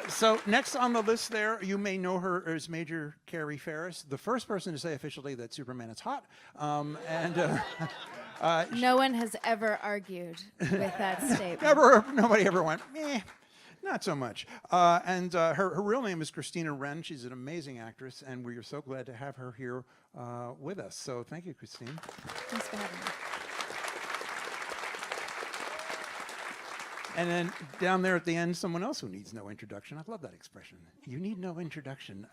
So next on the list there, you may know her as Major Carrie Ferris, the first person to say officially that Superman is hot. No one has ever argued with that statement. Nobody ever went, meh, not so much. Her real name is Christina Wren. She's an amazing actress, and we are so glad to have her here with us. So thank you, Christine. Thanks for having me. And then down there at the end, someone else who needs no introduction. I love that expression. You need no introduction.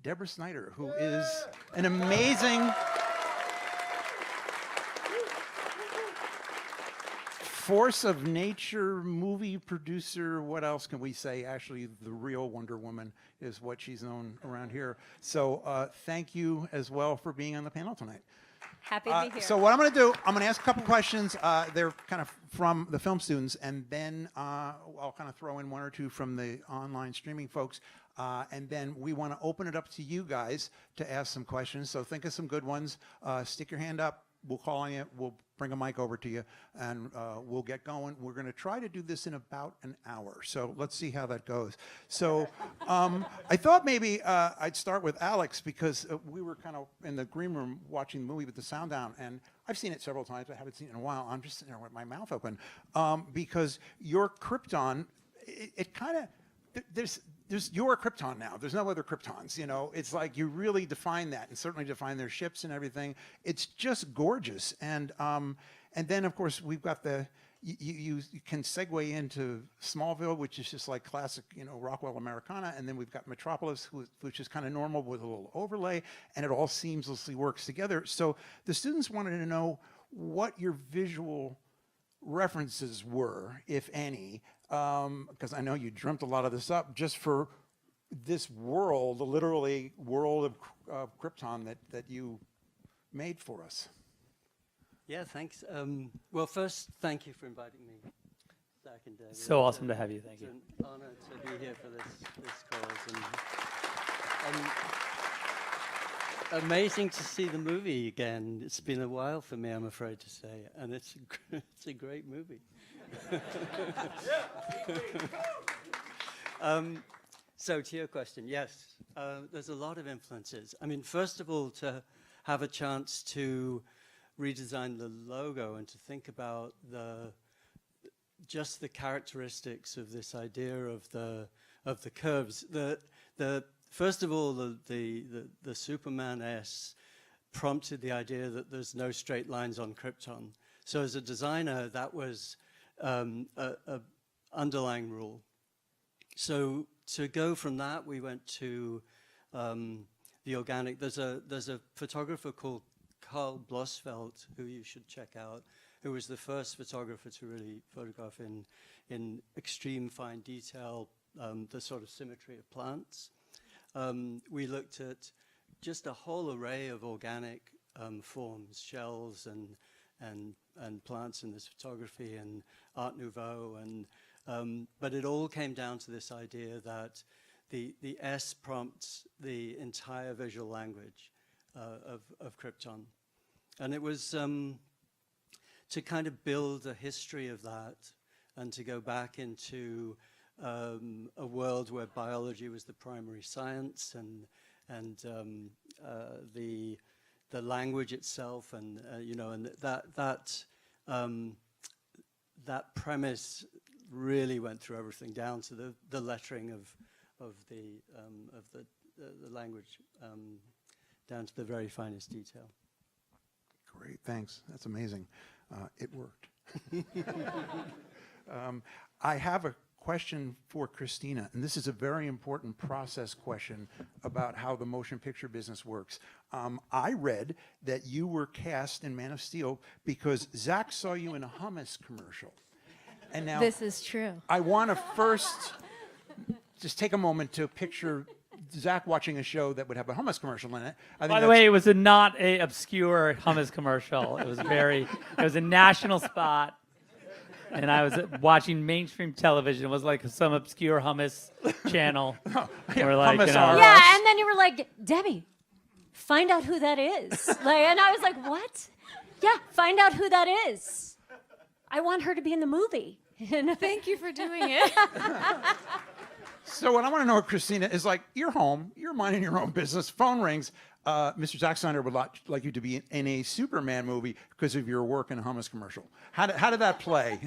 Deborah Snyder, who is an amazing force of nature, movie producer. What else can we say? Actually, the real Wonder Woman is what she's known around here. So thank you as well for being on the panel tonight. Happy to be here. So what I'm going to do, I'm going to ask a couple questions. They're kind of from the film students, and then I'll kind of throw in one or two from the online streaming folks. And then we want to open it up to you guys to ask some questions. So think of some good ones. Stick your hand up. We'll call on you. We'll bring a mic over to you, and we'll get going. We're going to try to do this in about an hour. So let's see how that goes. So I thought maybe I'd start with Alex, because we were kind of in the green room watching the movie with the sound down, and I've seen it several times. I haven't seen it in a while. I'm just sitting there with my mouth open because your Krypton, it kind of, there's your Krypton now. There's no other Kryptons, you know. It's like you really define that, and certainly define their ships and everything. It's just gorgeous. And then of course we've got the you can segue into Smallville, which is just like classic, you know, Rockwell Americana, and then we've got Metropolis, which is kind of normal with a little overlay, and it all seamlessly works together. So the students wanted to know what your visual references were, if any, because I know you dreamt a lot of this up just for this world, the literally world of Krypton that you made for us. Yeah, thanks. Well, first, thank you for inviting me, Zach and David. So awesome to have you. Thank you. It's an honor to be here for this cause. And amazing to see the movie again. It's been a while for me, I'm afraid to say, and it's a great movie. So to your question, yes, there's a lot of influences. I mean, first of all, to have a chance to redesign the logo and to think about just the characteristics of this idea of the curves. First of all, the Superman S prompted the idea that there's no straight lines on Krypton. So as a designer, that was a underlying rule. So to go from that, we went to the organic. There's a photographer called Carl Blossfeldt, who you should check out, who was the first photographer to really photograph in extreme fine detail the sort of symmetry of plants. We looked at just a whole array of organic forms, shells and plants in this photography and Art Nouveau, but it all came down to this idea that the S prompts the entire visual language of Krypton. And it was to kind of build a history of that and to go back into a world where biology was the primary science and the language itself, and you know, and that premise really went through everything down to the lettering of the language down to the very finest detail. Great, thanks. That's amazing. It worked. I have a question for Christina, and this is a very important process question about how the motion picture business works. I read that you were cast in Man of Steel because Zack saw you in a hummus commercial. And now This is true. I want to first just take a moment to picture Zack watching a show that would have a hummus commercial in it. By the way, it was not a obscure hummus commercial. It was a national spot. And I was watching mainstream television. It was like some obscure hummus channel. Or like, Hummus you know, R Us. Yeah, and then you were like, Debbie, find out who that is. And I was like, what? Yeah, find out who that is. I want her to be in the movie. Thank you for doing it. So what I want to know, Christina, is like, you're home, you're minding your own business, phone rings. Mr. Zack Snyder would like you to be in a Superman movie because of your work in a hummus commercial. How did that play?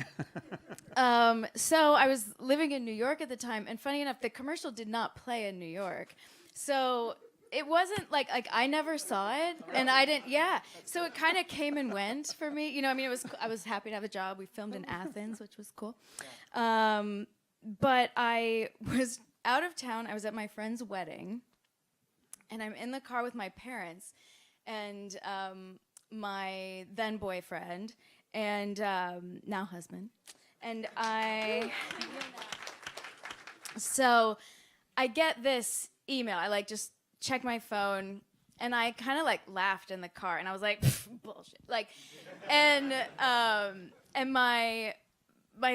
So I was living in New York at the time, and funny enough, the commercial did not play in New York. So it wasn't like I never saw it, and I didn't. Yeah. So it kind of came and went for me. You know, I mean, I was happy to have a job. We filmed in Athens, which was cool. But I was out of town. I was at my friend's wedding, and I'm in the car with my parents and my then boyfriend and now husband. And so I get this email. I just check my phone, and I kind of laughed in the car, and I was like, bullshit. And my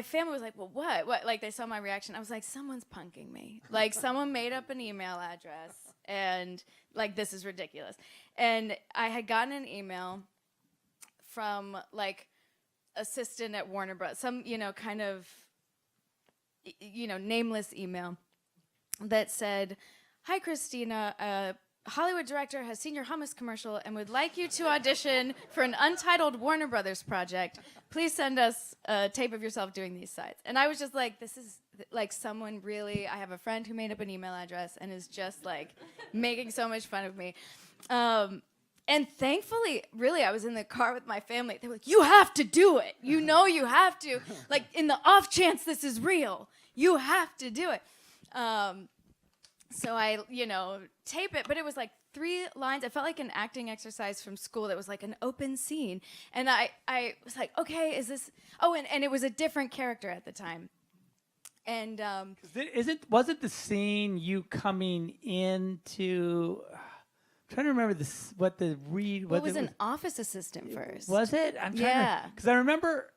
family was like, well, what? They saw my reaction. I was like, someone's punking me. Someone made up an email address, and this is ridiculous. And I had gotten an email from assistant at Warner Bros. Some, kind of, nameless email that said, hi, Christina, a Hollywood director has seen your hummus commercial and would like you to audition for an untitled Warner Brothers project. Please send us a tape of yourself doing these sides. And I was just like, this is someone really, I have a friend who made up an email address and is just making so much fun of me. And thankfully, really, I was in the car with my family. They were like, you have to do it. You know you have to. In the off chance this is real, you have to do it. So I, tape it, but it was 3 lines. It felt like an acting exercise from school that was an open scene. And I was like, okay, is this, and it was a different character at the time. And wasn't the scene you coming into, I'm trying to remember this, what was an office assistant first. Was it? I'm trying Yeah. Because I remember.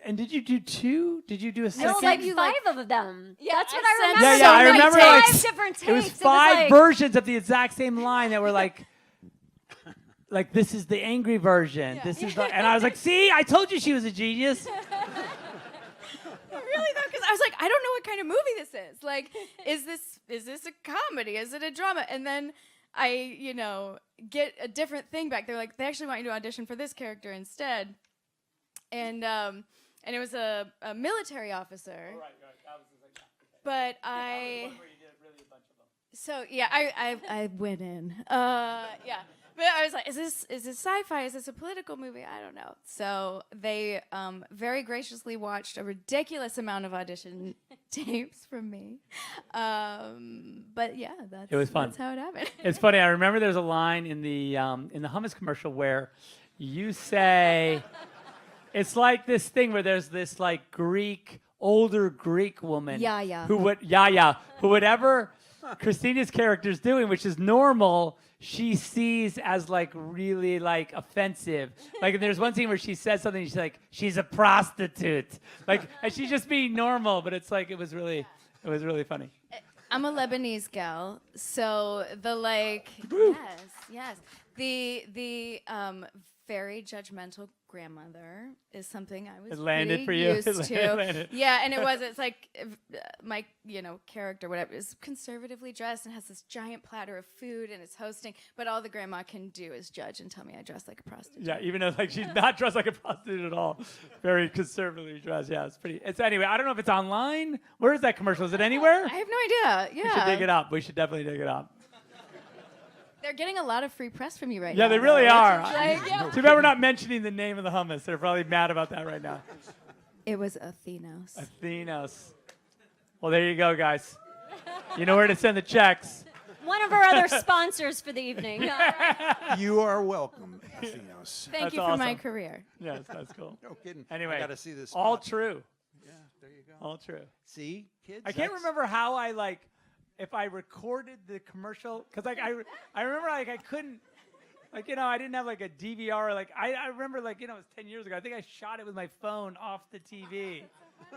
And did you do 2? Did you do a second? No, 5 of them. Yeah, That's what I I sent remember. Yeah, I So remember, 5 different tapes. It was 5 versions of the exact same line that were this is the angry version. Yeah. This is the, and I was like, see, I told you she was a genius. Really though, because I was like, I don't know what kind of movie this is. Is this a comedy? Is it a drama? And then I, get a different thing back. They're like, they actually want you to audition for this character instead. And it was a military officer. Oh, right. That was but I. One where you did really a bunch of them. So yeah, I went in. Yeah. But I was like, is this sci-fi? Is this a political movie? I don't know. So they very graciously watched a ridiculous amount of audition tapes from me. But yeah, it was fun. That's how it happened. It's funny. I remember there's a line in the hummus commercial where you say, it's like this thing where there's this older Greek woman. Yaya. Who whatever Christina's character's doing, which is normal, she sees as really offensive. There's one scene where she says something, she's like, she's a prostitute. And she's just being normal, but it's it was really funny. I'm a Lebanese gal, so the yes. The very judgmental grandmother is something I was landed pretty for you. used to. Yeah, and it's my character, whatever, is conservatively dressed and has this giant platter of food and is hosting, but all the grandma can do is judge and tell me I dress like a prostitute. Yeah, even though she's not dressed like a prostitute at all. Very conservatively dressed. Yeah, anyway, I don't know if it's online. Where is that commercial? Is it anywhere? I have no idea. Yeah. We should dig it up. We should definitely dig it up. They're getting a lot of free press from you right Yeah, now. they really are. Yeah. Too bad we're not mentioning the name of the hummus. They're probably mad about that right now. It was Athenos. Athenos. Well, there you go, guys. You know where to send the checks. One of our other sponsors for the evening. You are welcome, Athenos. Thank you for awesome. my career. Yes, that's cool. No kidding. Anyway, I got to see this. all spot. true. Yeah, there you go. All true. See, kids. I can't that's- remember how I if I recorded the commercial, because I remember I couldn't, I didn't have a DVR. I remember it was 10 years ago. I think I shot it with my phone off the TV,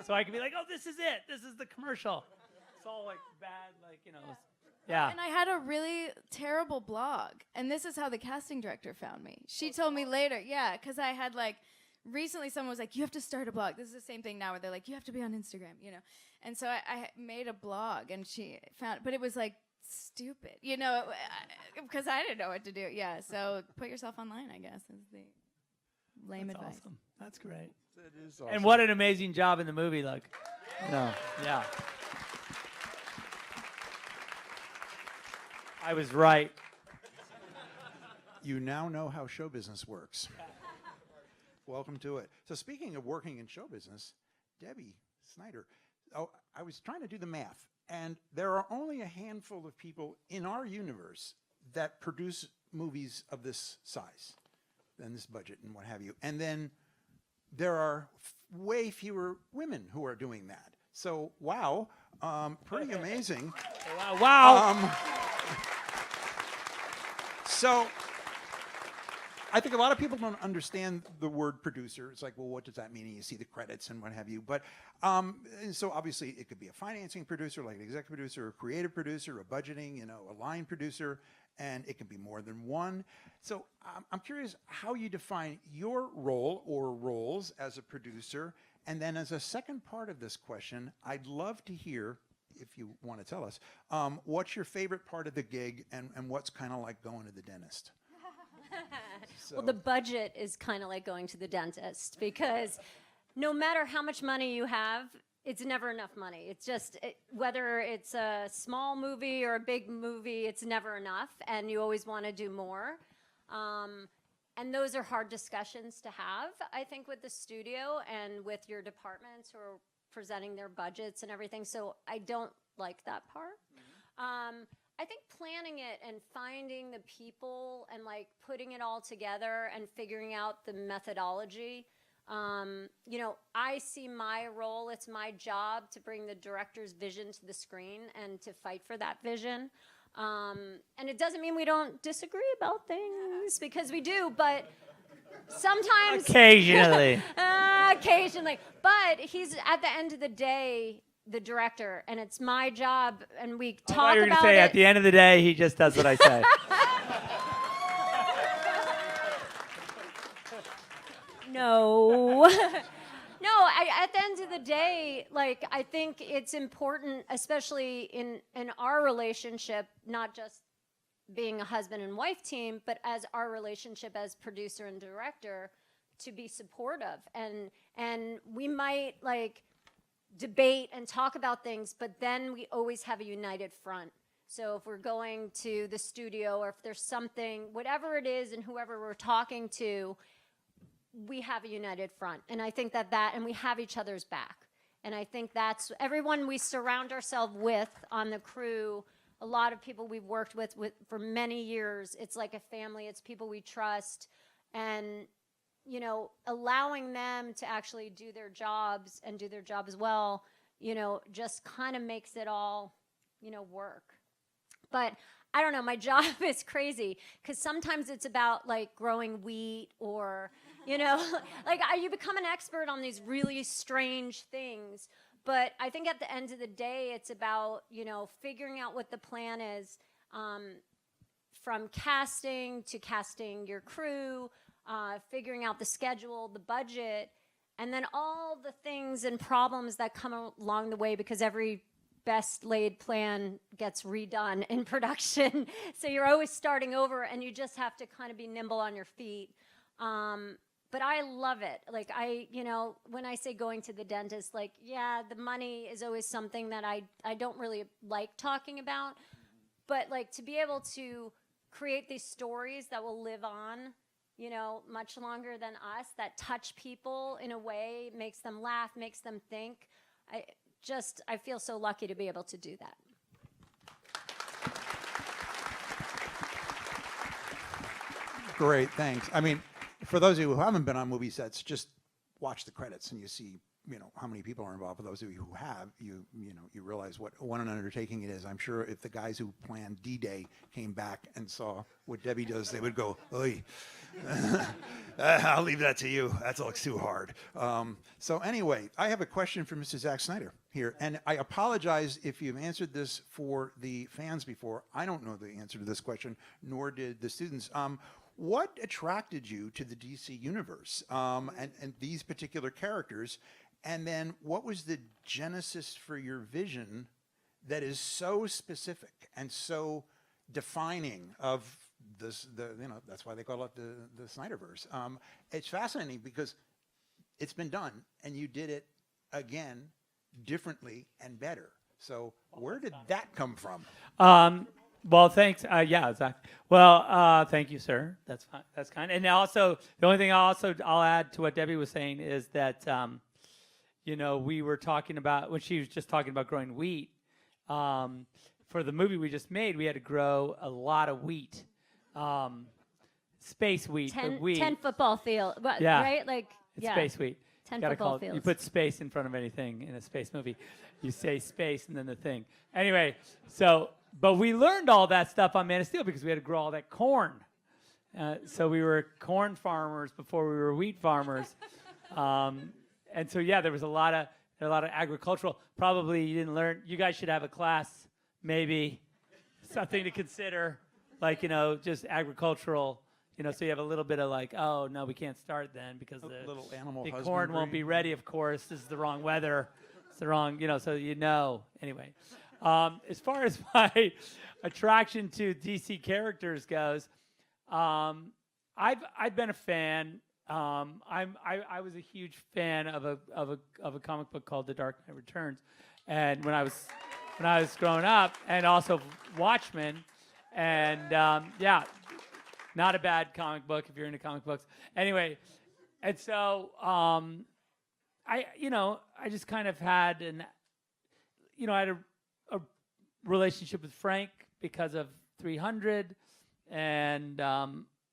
so I could be like, oh, this is it. This is the commercial. It's all bad, yeah. And I had a really terrible blog, and this is how the casting director found me. She told me later, yeah, because I had recently someone was like, you have to start a blog. This is the same thing now where they're like, you have to be on Instagram, And so I made a blog, and she found, but it was like stupid, you know, because I didn't know what to do. Yeah, so put yourself online, I guess, is the lame That's advice. awesome. That's great. That is awesome. And what an amazing job in the movie, like. No. Yeah. I was right. You now know how show business works. Welcome to it. So speaking of working in show business, Debbie Snyder, I was trying to do the math, and there are only a handful of people in our universe that produce movies of this size and this budget and what have you. And then there are way fewer women who are doing that. So, wow, pretty amazing. Wow. So I think a lot of people don't understand the word producer. It's like, well, what does that mean? And you see the credits and what have you. But and so obviously it could be a financing producer, like an executive producer, a creative producer, a budgeting, you know, a line producer, and it can be more than one. So I'm curious how you define your role or roles as a producer. And then as a second part of this question, I'd love to hear, if you want to tell us, what's your favorite part of the gig and what's kind of like going to the dentist? Well, the budget is kind of like going to the dentist because no matter how much money you have, it's never enough money. It's just, whether it's a small movie or a big movie, it's never enough, and you always want to do more. And those are hard discussions to have, I think, with the studio and with your departments who are presenting their budgets and everything. So I don't like that part. I think planning it and finding the people and like putting it all together and figuring out the methodology. You know, I see my role, it's my job to bring the director's vision to the screen and to fight for that vision. And it doesn't mean we don't disagree about things, because we do, but sometimes. Occasionally. Occasionally. But he's, at the end of the day, the director, and it's my job, and we talk about it. You were going to say, at the end of the day, he just does what I say. No. No, at the end of the day, like, I think it's important, especially in our relationship, not just being a husband and wife team, but as our relationship as producer and director, to be supportive. And we might, like, debate and talk about things, but then we always have a united front. So if we're going to the studio, or if there's something, whatever it is, and whoever we're talking to, we have a united front. And I think and we have each other's back. And I think that's everyone we surround ourselves with on the crew, a lot of people we've worked with for many years. It's like a family. It's people we trust. And, you know, allowing them to actually do their jobs and do their job as well, you know, just kind of makes it all, you know, work. But I don't know, my job is crazy, because sometimes it's about like growing wheat, or, you know, like you become an expert on these really strange things. But I think at the end of the day, it's about, you know, figuring out what the plan is, from casting to casting your crew, figuring out the schedule, the budget, and then all the things and problems that come along the way, because every best laid plan gets redone in production. So you're always starting over, and you just have to kind of be nimble on your feet. But I love it. Like, you know, when I say going to the dentist, like, yeah, the money is always something that I don't really like talking about. But, like, to be able to create these stories that will live on, you know, much longer than us, that touch people in a way, makes them laugh, makes them think. I feel so lucky to be able to do that. Great, thanks. I mean, for those of you who haven't been on movie sets, just watch the credits and you see, you know, how many people are involved. For those of you who have, you know, you realize what an undertaking it is. I'm sure if the guys who planned D-Day came back and saw what Debbie does, they would go, "Oy, I'll leave that to you. That looks too hard." So anyway, I have a question for Mr. Zack Snyder here, and I apologize if you've answered this for the fans before. I don't know the answer to this question, nor did the students. What attracted you to the DC universe and these particular characters? And then what was the genesis for your vision that is so specific and so defining of this, that's why they call it the Snyderverse. It's fascinating because it's been done and you did it again differently and better. So where did that come from? Well, thanks. Yeah, Zach. Well, thank you, sir. That's fine. That's kind. And also, the only thing I'll add to what Debbie was saying is that, we were talking about, when she was just talking about growing wheat, for the movie we just made, we had to grow a lot of wheat. Space wheat. 10 football field. What, Yeah. Right? Like, It's yeah. space wheat. 10 Gotta football call it- You fields. put space in front of anything in a space movie. You say space and then the thing. Anyway, but we learned all that stuff on Man of Steel because we had to grow all that corn. So we were corn farmers before we were wheat farmers. And so, yeah, there was a lot of agricultural. Probably you didn't learn. You guys should have a class, maybe, something to consider, like, just agricultural. So you have a little bit of like, oh, no, we can't start then because the Little animal corn husbandry. won't be ready, of course. This is the wrong weather. It's the wrong, so Anyway, as far as my attraction to DC characters goes, I've been a fan. I was a huge fan of a comic book called The Dark Knight Returns, and when I was growing up, and also Watchmen, and yeah. Not a bad comic book if you're into comic books. Anyway, and so I just kind of had I had a relationship with Frank because of 300, and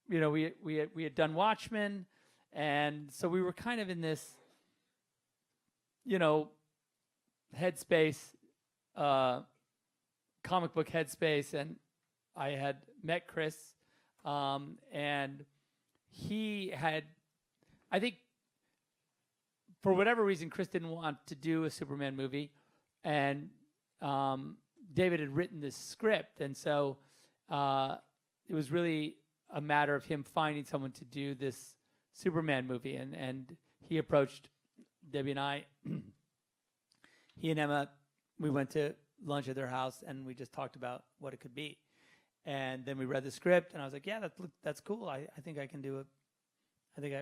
we had done Watchmen, and so we were kind of in this headspace, comic book headspace, and I had met Chris. And he had, I think, for whatever reason, Chris didn't want to do a Superman movie, and David had written this script, and so it was really a matter of him finding someone to do this Superman movie, and he approached Debbie and I. He and Emma, we went to lunch at their house, and we just talked about what it could be. And then we read the script, and I was like, "Yeah, that's cool. I think I can do it. I think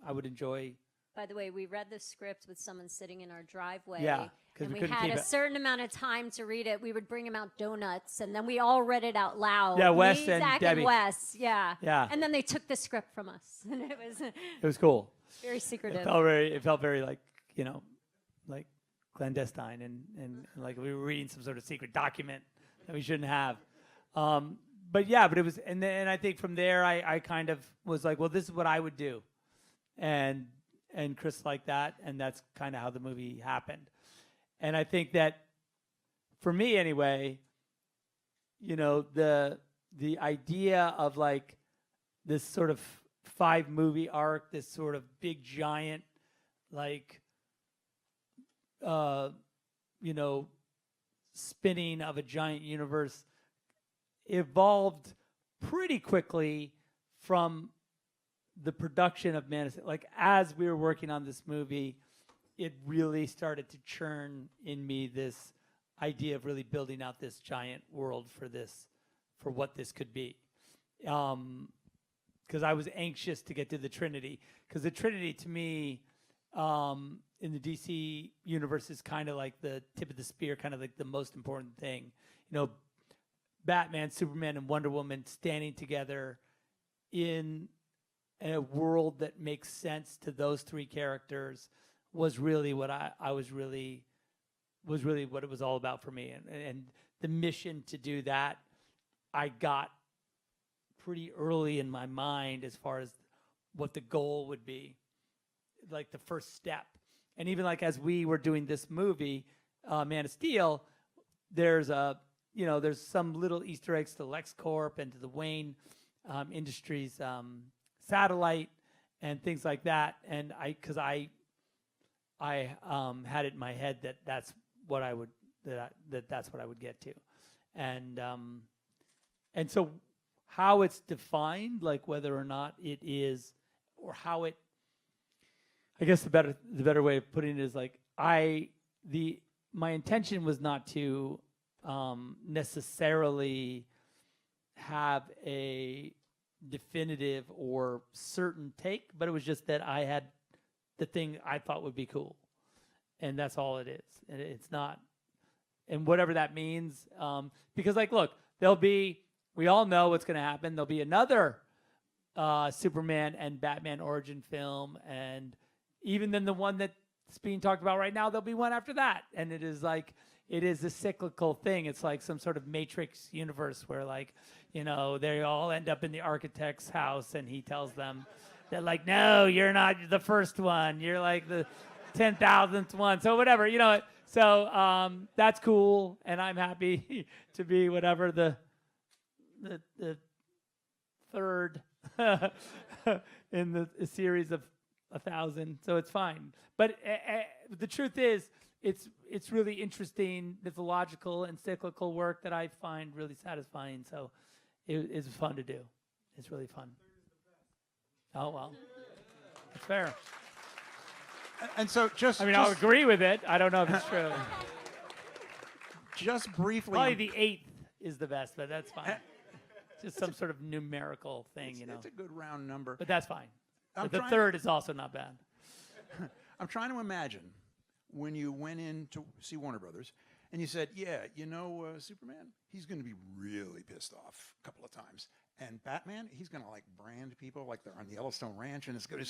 I would enjoy." By the way, we read the script with someone sitting in our driveway. Yeah, 'cause and we we couldn't had keep a it. certain amount of time to read it. We would bring him out donuts, and then we all read it out loud. Yeah, Wes Me, and Zach Debbie. and Wes. Yeah. Yeah. And then they took the script from us, and it was It was cool. very secretive. It felt very like like clandestine, and like we were reading some sort of secret document that we shouldn't have. But it was, and then I think from there I kind of was like, well, this is what I would do, and Chris liked that, and that's kind of how the movie happened. And I think that for me anyway, the idea of like this sort of 5-movie arc, this sort of big giant like spinning of a giant universe evolved pretty quickly from the production of Man of Steel. Like, as we were working on this movie, it really started to churn in me this idea of really building out this giant world for what this could be. Because I was anxious to get to the Trinity. Because the Trinity, to me, in the DC universe, is kind of like the tip of the spear, kind of like the most important thing. Batman, Superman, and Wonder Woman standing together in a world that makes sense to those 3 characters was really what was really what it was all about for me. And the mission to do that, I got pretty early in my mind as far as what the goal would be, like the first step. And even like as we were doing this movie, Man of Steel, there's some little Easter eggs to LexCorp and to the Wayne Industries satellite and things like that. And because I had it in my head that that's what I would get to, and so how it's defined, like whether or not it is, or how it, I guess the better way of putting it is like my intention was not to necessarily have a definitive or certain take, but it was just that I had the thing I thought would be cool, and that's all it is. And it's not, and whatever that means, because like, look, we all know what's going to happen. There'll be another Superman and Batman origin film, and even then the one that's being talked about right now, there'll be one after that. And it is a cyclical thing. It's like some sort of Matrix universe where, like, they all end up in the architect's house, and he tells them that, like, no, you're not the first one. You're like the 10,000th one. So whatever, So that's cool, and I'm happy to be whatever the third in the series of 1,000. So it's fine. But the truth is, it's really interesting mythological and cyclical work that I find really satisfying. So it's fun to do. It's really fun. Oh, well, that's fair. And so I'll agree with it. I don't know if it's true. just briefly. Probably the 8th is the best, but that's fine. Just some sort of numerical thing, It's a good round number. But that's fine. I'm The trying- third is also not bad. I'm trying to imagine when you went in to see Warner Brothers and you said, yeah, Superman, he's going to be really pissed off a couple of times. And Batman, he's going to like brand people like they're on the Yellowstone Ranch, and it's going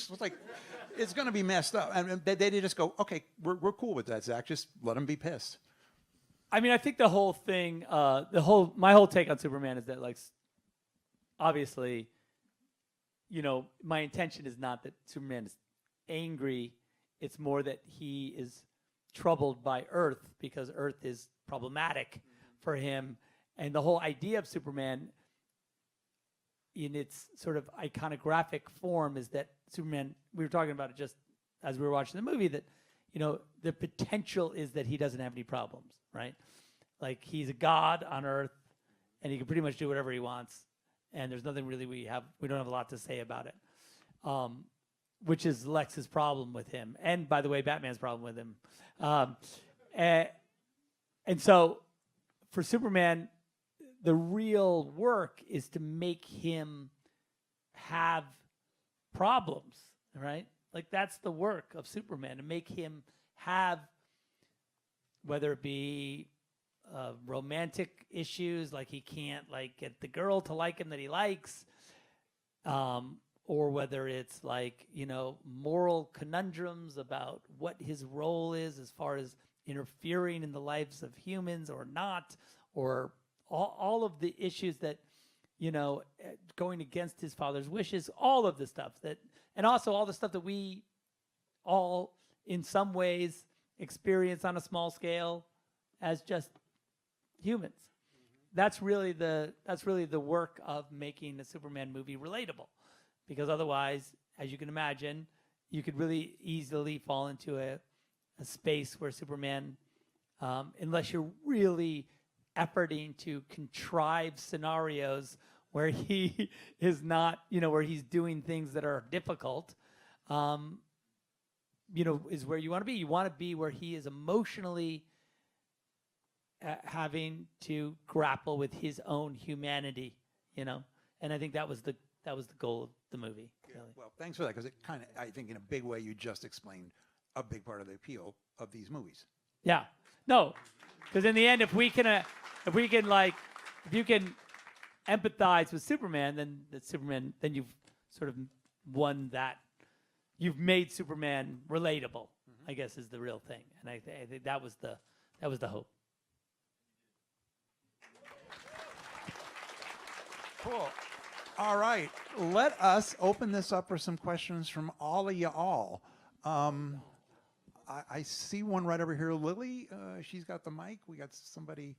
to be messed up. And they just go, okay, we're cool with that, Zach. Just let him be pissed. I think the whole thing, my whole take on Superman is that, like, obviously, my intention is not that Superman is angry. It's more that he is troubled by Earth because Earth is problematic for him. And the whole idea of Superman in its sort of iconographic form is that Superman, we were talking about it just as we were watching the movie, that, the potential is that he doesn't have any problems, right? Like, he's a god on Earth, and he can pretty much do whatever he wants, and there's nothing really we don't have a lot to say about it, which is Lex's problem with him, and by the way, Batman's problem with him. And so for Superman, the real work is to make him have problems, right? Like, that's the work of Superman, to make him have, whether it be romantic issues, like he can't like get the girl to like him that he likes, or whether it's like, moral conundrums about what his role is as far as interfering in the lives of humans or not, or all of the issues that, going against his father's wishes, all of the stuff that, and also all the stuff that we all in some ways experience on a small scale as just humans. That's really the work of making a Superman movie relatable, because otherwise, as you can imagine, you could really easily fall into a space where Superman, unless you're really efforting to contrive scenarios where he is not, where he's doing things that are difficult, is where you want to be. You want to be where he is emotionally having to grapple with his own humanity, and I think that was the goal of the movie. Really. Well, thanks for that, because it kind of, I think in a big way, you just explained a big part of the appeal of these movies. Yeah, no, because in the end, if you can empathize with Superman, then you've sort of won that. You've made Superman relatable, I guess, is the real thing, and I think that was the hope. Cool. All right, let us open this up for some questions from all of you all. I see one right over here, Lily. She's got the mic. We got somebody.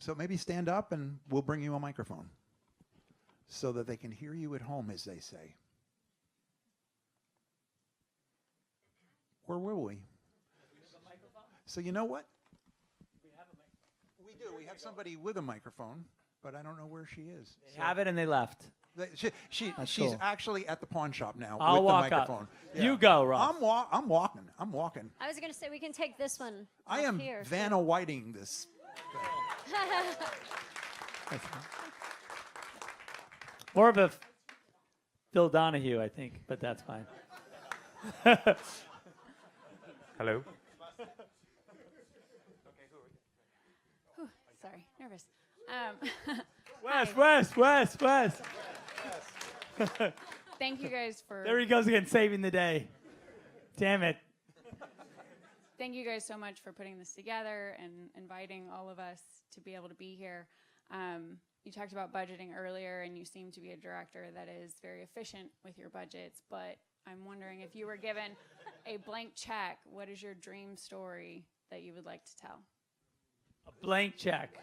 So maybe stand up and we'll bring you a microphone so that they can hear you at home, as they say. Where will we? So you know what? We do. We have somebody with a microphone. but I don't know where she is. They have it and they left. She's cool. actually at the pawn shop now I'll with walk the up. microphone. You go, Ross. I'm walking. I'm walking. I was going to say we can take this one. I off am here, Vanna Whiting this. That's fine. More of a Phil Donahue, I think, but that's fine. Hello. Whew, sorry, nervous. Wes. Thank you guys for. There he goes again, saving the day. Damn it. Thank you guys so much for putting this together and inviting all of us to be able to be here. You talked about budgeting earlier, and you seem to be a director that is very efficient with your budgets, but I'm wondering if you were given a blank check, what is your dream story that you would like to tell? A blank check.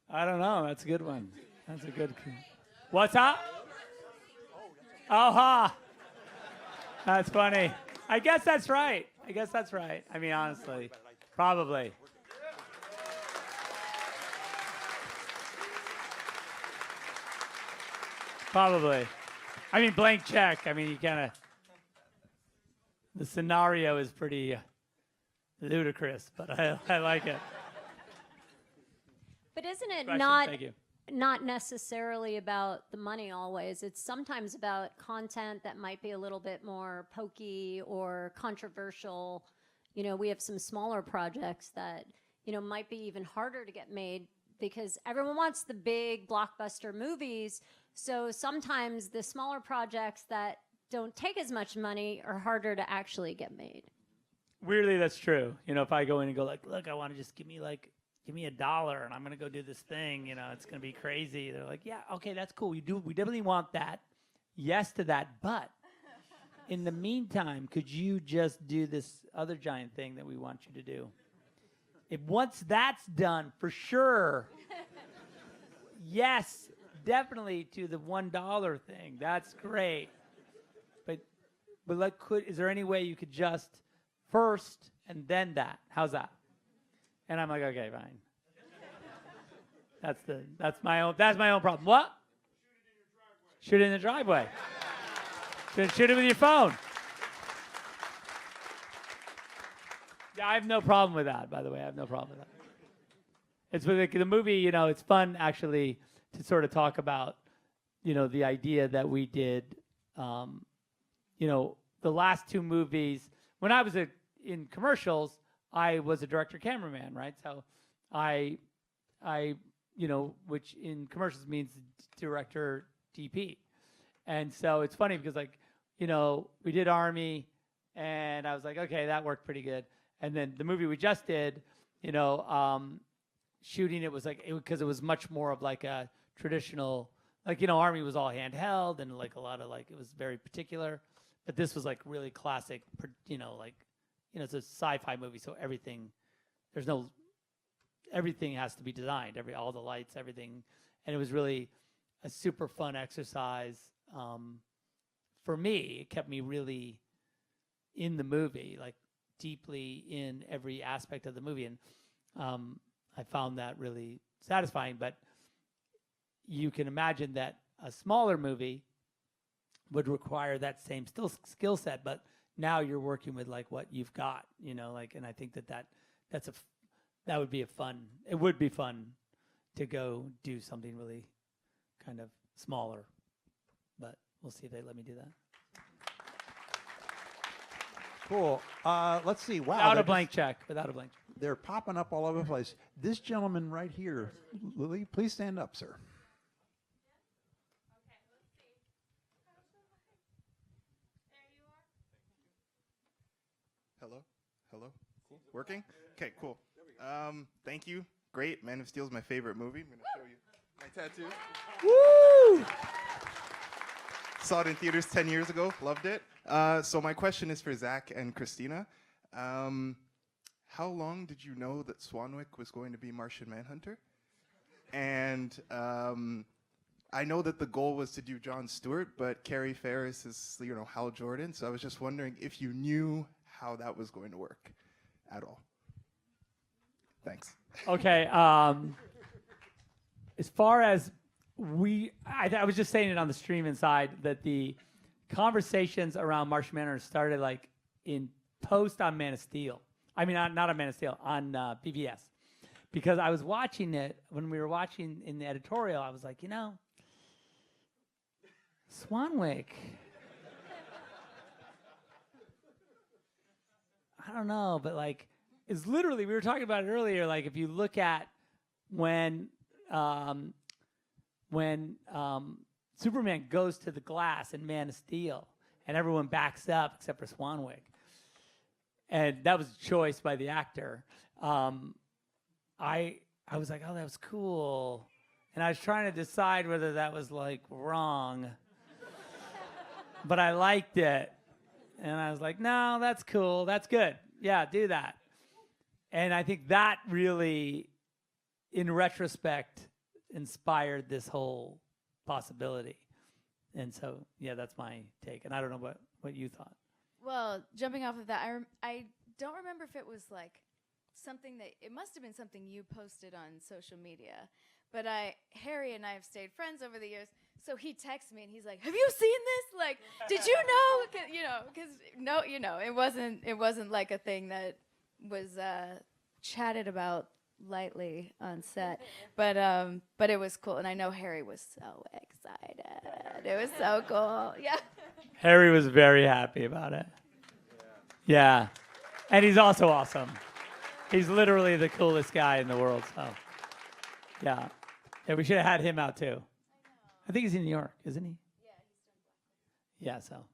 I don't know. That's a good one. That's a good. What's up? Oh, ha. That's funny. I guess that's right. I mean, honestly, probably. Probably. I mean, blank check. I mean, you kind of. The scenario is pretty ludicrous, but I like it. But isn't it Question, not thank you. not necessarily about the money always? It's sometimes about content that might be a little bit more pokey or controversial. You know, we have some smaller projects that, you know, might be even harder to get made because everyone wants the big blockbuster movies. So sometimes the smaller projects that don't take as much money are harder to actually get made. Weirdly, that's true. You know, if I go in and go like, look, I want to just give me $1 and I'm going to go do this thing, you know, it's going to be crazy. They're like, yeah, okay, that's cool. We definitely want that. Yes to that. But in the meantime, could you just do this other giant thing that we want you to do? If once that's done, for sure, yes, definitely to the $1 thing. That's great. But like, is there any way you could just first and then that? How's that? And I'm like, okay, fine. That's my own problem. What? Shoot it in the driveway. Shoot it with your phone. Yeah, I have no problem with that, by the way. I have no problem with that. It's with the movie, you know, it's fun actually to sort of talk about, you know, the idea that we did, you know, the last two movies. When I was in commercials, I was a director cameraman, right? So I, you know, which in commercials means director DP. And so it's funny because, like, you know, we did Army and I was like, okay, that worked pretty good. And then the movie we just did, you know, shooting it was like, because it was much more of like a traditional, like, you know, Army was all handheld and like a lot of like, it was very particular. But this was like really classic, you know, like, you know, it's a sci-fi movie, so everything has to be designed, all the lights, everything. And it was really a super fun exercise. For me, it kept me really in the movie, like deeply in every aspect of the movie. And I found that really satisfying. But you can imagine that a smaller movie would require that same skill set, but now you're working with like what you've got, you know, like, and I think that would be it would be fun to go do something really kind of smaller, but we'll see if they let me do that. Cool. Let's see. Wow. Without a blank check. They're popping up all over the place. This gentleman right here, Lily, please stand up, sir. Hello. Cool. Working? Okay, cool. Thank you. Great. Man of Steel is my favorite movie. I'm going to show you my tattoo. Woo! Saw it in theaters 10 years ago. Loved it. So my question is for Zach and Christina. How long did you know that Swanwick was going to be Martian Manhunter? And I know that the goal was to do Jon Stewart, but Carrie Ferris is, Hal Jordan. So I was just wondering if you knew how that was going to work at all. Thanks. Okay. As far as I was just saying it on the stream inside that the conversations around Martian Manhunter started like in post on Man of Steel. I mean, not on Man of Steel, on BVS. Because I was watching it, when we were watching in the editorial, I was like, Swanwick. I don't know, but like, it's literally, we were talking about it earlier, like if you look at when Superman goes to the glass in Man of Steel, and everyone backs up except for Swanwick. And that was a choice by the actor. I was like, oh, that was cool. And I was trying to decide whether that was like wrong. But I liked it. And I was like, no, that's cool. That's good. Yeah, do that. And I think that really, in retrospect, inspired this whole possibility. And so, yeah, that's my take. And I don't know what you thought. Well, jumping off of that, I don't remember if it was like something that, it must have been something you posted on social media. But Harry and I have stayed friends over the years. So he texts me and he's like, "Have you seen this? Like, did you know?" Because it wasn't like a thing that was chatted about lightly on set. But it was cool, and I know Harry was so excited. It was so cool. Yeah. Harry was very happy about it. Yeah. And he's also awesome. He's literally the coolest guy in the world. So, yeah. Yeah, we should have had him out too. I think he's in New York, isn't he? Yeah, so.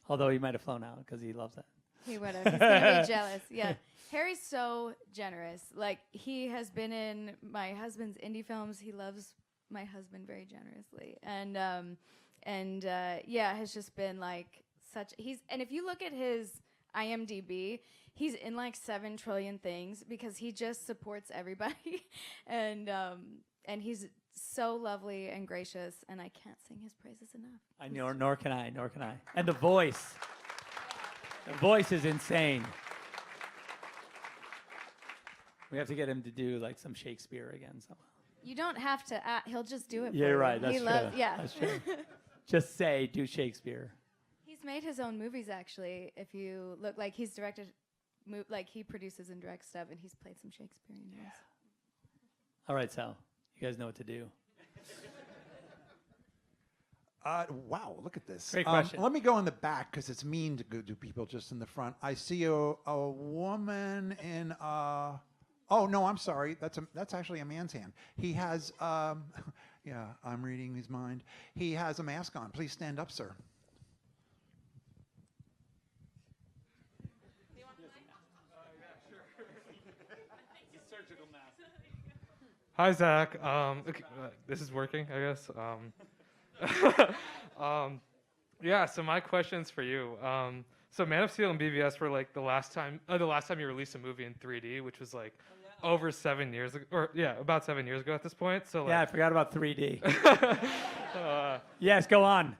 Although he might have flown out because he loves it. He would have. He's gonna be jealous. Yeah. Harry's so generous. Like, he has been in my husband's indie films. He loves my husband very generously. And has just been like and if you look at his IMDb, he's in like 7 trillion things because he just supports everybody. and he's so lovely and gracious, and I can't sing his praises enough. I know, nor can I. And the voice. The voice is insane. We have to get him to do like some Shakespeare again somehow. You don't have to he'll just do it Yeah, for right. you. That's He true. loves, yeah. That's true. Just say, do Shakespeare. He's made his own movies, actually. If you look, like, he's directed, like, he produces and directs stuff, and he's played some Shakespearean roles. All right, so you guys know what to do. Wow, look at this. Great question. Let me go in the back because it's mean to go to people just in the front. I see a woman in. Oh no, I'm sorry. That's actually a man's hand. He has. Yeah, I'm reading his mind. He has a mask on. Please stand up, sir. Hi, Zach. Okay, this is working, I guess. Yeah. So my question's for you. So Man of Steel and BVS were like the last time you released a movie in 3D, which was like over 7 years ago, or yeah, about 7 years ago at this point. So like, Yeah, I forgot about 3D. Yes, go on.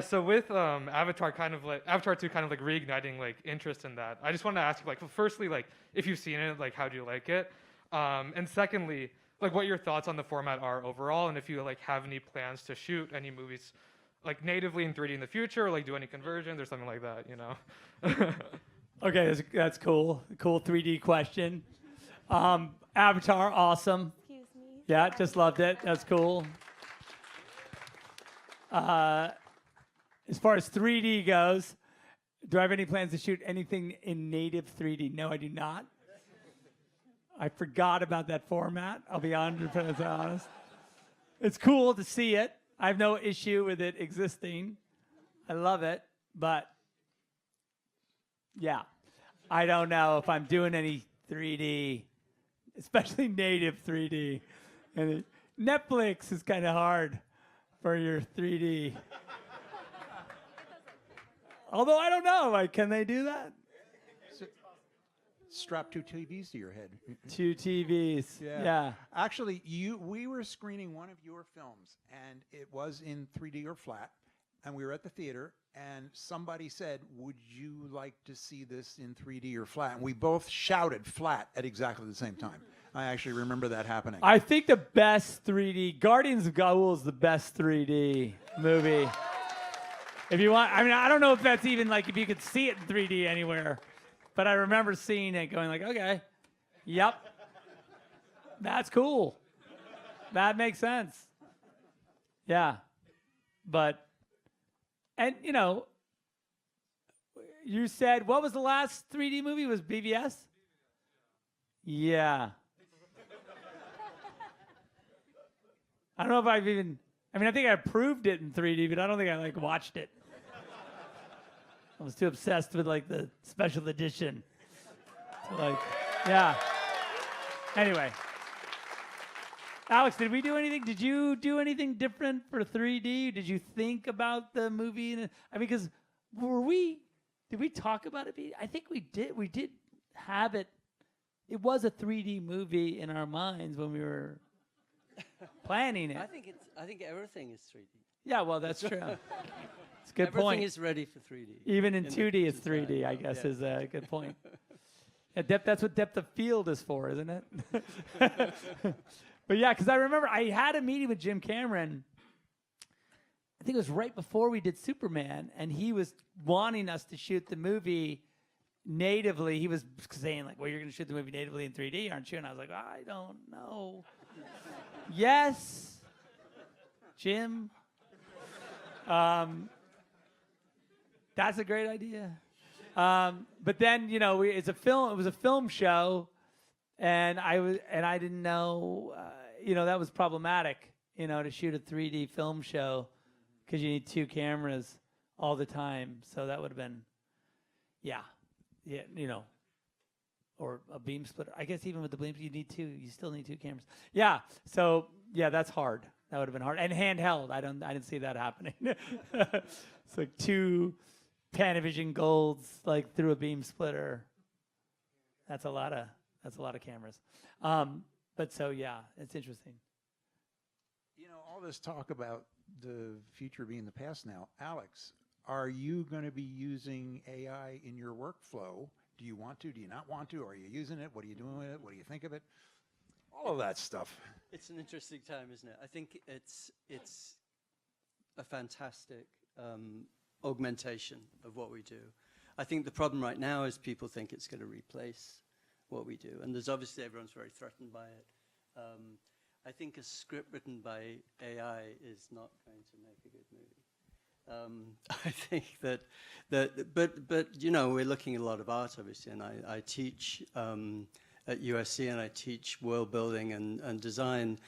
So with Avatar 2 kind of like reigniting like interest in that, I just wanted to ask you, like, well, firstly, like, if you've seen it, like, how do you like it? And secondly, like, what your thoughts on the format are overall, and if you like have any plans to shoot any movies like natively in 3D in the future, or like do any conversions or something like that, you know? Okay, that's cool. Cool 3D question. Avatar, awesome. Excuse me. Yeah, just loved it. That's cool. As far as 3D goes, do I have any plans to shoot anything in native 3D? No, I do not. I forgot about that format. I'll be 100% honest. It's cool to see it. I have no issue with it existing. I love it, but yeah, I don't know if I'm doing any 3D, especially native 3D. And Netflix is kind of hard for your 3D. Although I don't know, like, can they do that? strap 2 TVs to your head. 2 TVs. Yeah. Actually, we were screening one of your films, and it was in 3D or flat, and we were at the theater, and somebody said, "Would you like to see this in 3D or flat?" And we both shouted flat at exactly the same time. I actually remember that happening. I think the best 3D, Guardians of Gaul is the best 3D movie. If you want, I mean, I don't know if that's even like if you could see it in 3D anywhere, but I remember seeing it going like, okay, yep, that's cool. That makes sense. Yeah. But, and you know, you said, what was the last 3D movie? Was BVS? Yeah. I don't know if I've even, I mean, I think I approved it in 3D, but I don't think I like watched it. I was too obsessed with like the special edition. So, like, yeah. Anyway. Alex, did we do anything? Did you do anything different for 3D? Did you think about the movie? I mean, because did we talk about it? I think we did. We did have it. It was a 3D movie in our minds when we were planning it. I think everything is 3D. Yeah, well, that's true. It's a good Everything point. is ready for 3D. Even in the 2D, it's design. 3D, I guess, Yeah. is a good point. Yeah, that's what depth of field is for, isn't it? But yeah, because I remember I had a meeting with Jim Cameron. I think it was right before we did Superman, and he was wanting us to shoot the movie natively. He was saying, like, well, you're going to shoot the movie natively in 3D, aren't you? And I was like, I don't know. Yes, Jim. That's a great idea. But then, you know, it was a film show, and I didn't know, you know, that was problematic, you know, to shoot a 3D film show because you need 2 cameras all the time. So that would have been, yeah, you know, or a beam splitter. I guess even with the beam, you still need 2 cameras. Yeah. So yeah, that's hard. That would have been hard. And handheld. I didn't see that happening. It's like 2 Panavision Golds like through a beam splitter. That's a lot of cameras. But so yeah, it's interesting. You know, all this talk about the future being the past now. Alex, are you going to be using AI in your workflow? Do you want to? Do you not want to? Are you using it? What are you doing with it? What do you think of it? All of that stuff. It's an interesting time, isn't it? I think it's a fantastic augmentation of what we do. I think the problem right now is people think it's going to replace what we do, and there's obviously everyone's very threatened by it. I think a script written by AI is not going to make a good movie. I think but you know, we're looking at a lot of art, obviously, and I teach at USC, and I teach world building and design,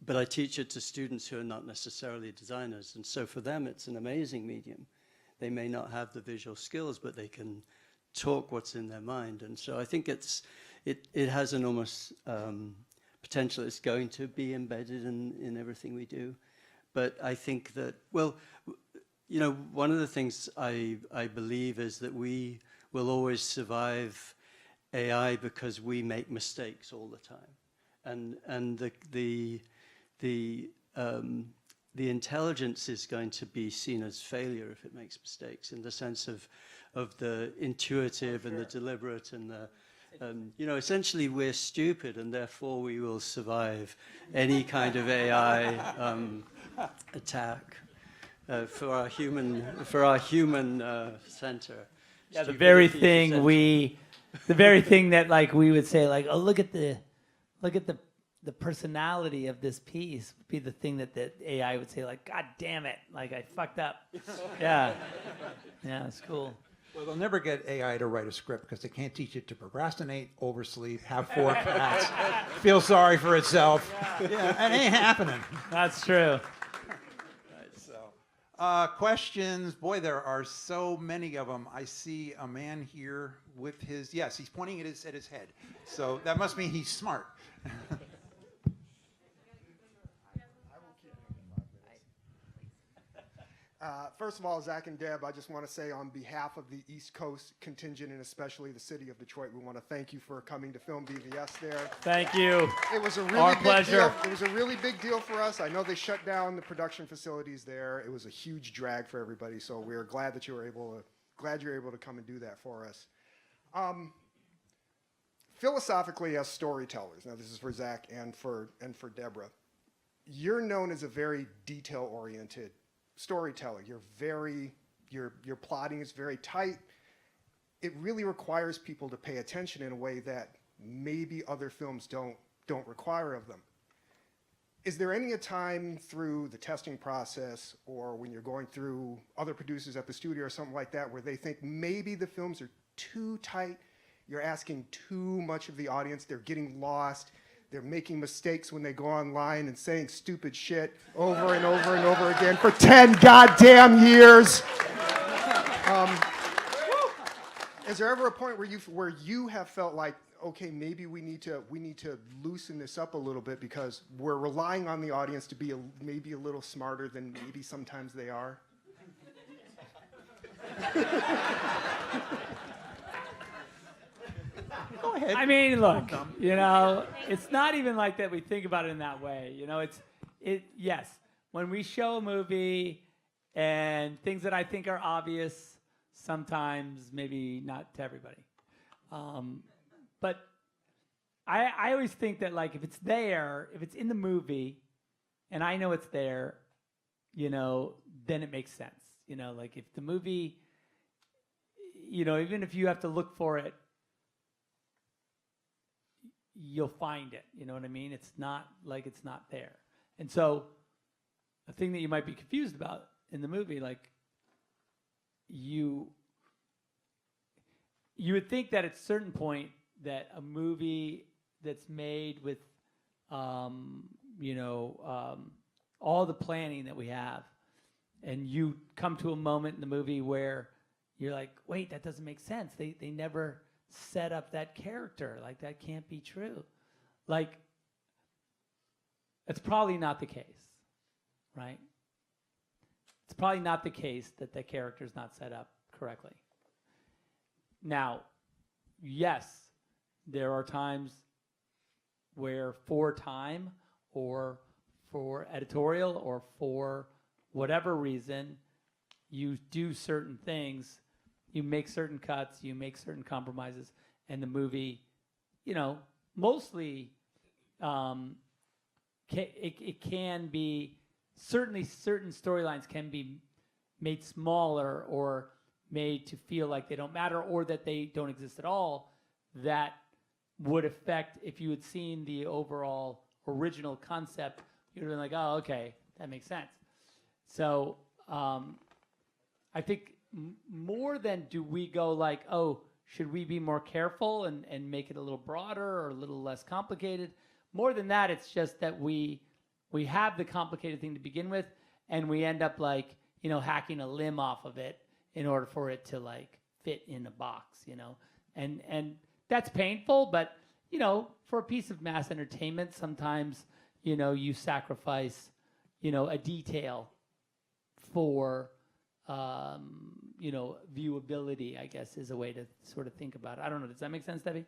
but I teach it to students who are not necessarily designers, and so for them it's an amazing medium. They may not have the visual skills, but they can talk what's in their mind, and so I think it has enormous potential. It's going to be embedded in everything we do, but I think that, well, you know, one of the things I believe is that we will always survive AI because we make mistakes all the time, and the intelligence is going to be seen as failure if it makes mistakes, in the sense of the intuitive and the deliberate and the you know, essentially we're stupid, and therefore we will survive any kind of AI attack for our human center. Yeah, the very thing that like we would say, like, oh, look at the personality of this piece would be the thing that the AI would say, like, God damn it, like I fucked up. Yeah, it's cool. Well, they'll never get AI to write a script because they can't teach it to procrastinate, oversleep, have 4 cats, feel sorry for itself. Yeah, it ain't happening. That's true. So, questions. Boy, there are so many of them. I see a man here with his, yes, he's pointing at his head. So that must mean he's smart. First of all, Zach and Deb, I just want to say on behalf of the East Coast contingent and especially the city of Detroit, we want to thank you for coming to Film BVS there. Thank you. It was a really Our big pleasure. deal. It was a really big deal for us. I know they shut down the production facilities there. It was a huge drag for everybody. So we're glad that you're able to come and do that for us. Philosophically, as storytellers, now this is for Zach and for Deborah, you're known as a very detail-oriented storyteller. Your plotting is very tight. It really requires people to pay attention in a way that maybe other films don't require of them. Is there any time through the testing process or when you're going through other producers at the studio or something like that where they think maybe the films are too tight, you're asking too much of the audience, they're getting lost, they're making mistakes when they go online and saying stupid shit over and over and over again for 10 goddamn years? Is there ever a point where you have felt like, okay, maybe we need to loosen this up a little bit because we're relying on the audience to be maybe a little smarter than maybe sometimes they are? Go ahead. I mean, look, it's not even like that we think about it in that way. Yes, when we show a movie and things that I think are obvious, sometimes maybe not to everybody. But I always think that, like, if it's there, if it's in the movie, and I know it's there, then it makes sense. Like if the movie, even if you have to look for it, you'll find it. You know what I mean? It's not like it's not there. And so a thing that you might be confused about in the movie, like you would think that at a certain point that a movie that's made with, all the planning that we have, and you come to a moment in the movie where you're like, wait, that doesn't make sense. They never set up that character. Like, that can't be true. Like, it's probably not the case, right? It's probably not the case that the character's not set up correctly. Now, yes, there are times where for time or for editorial or for whatever reason, you do certain things, you make certain cuts, you make certain compromises, and the movie, mostly it can be, certainly certain storylines can be made smaller or made to feel like they don't matter or that they don't exist at all. That would affect, if you had seen the overall original concept, you'd have been like, oh, okay, that makes sense. So I think more than do we go like, oh, should we be more careful and make it a little broader or a little less complicated? More than that, it's just that we have the complicated thing to begin with, and we end up like, hacking a limb off of it in order for it to like fit in a box, and that's painful, but for a piece of mass entertainment, sometimes, you sacrifice, a detail for, viewability, I guess, is a way to sort of think about it. I don't know. Does that make sense, Debbie?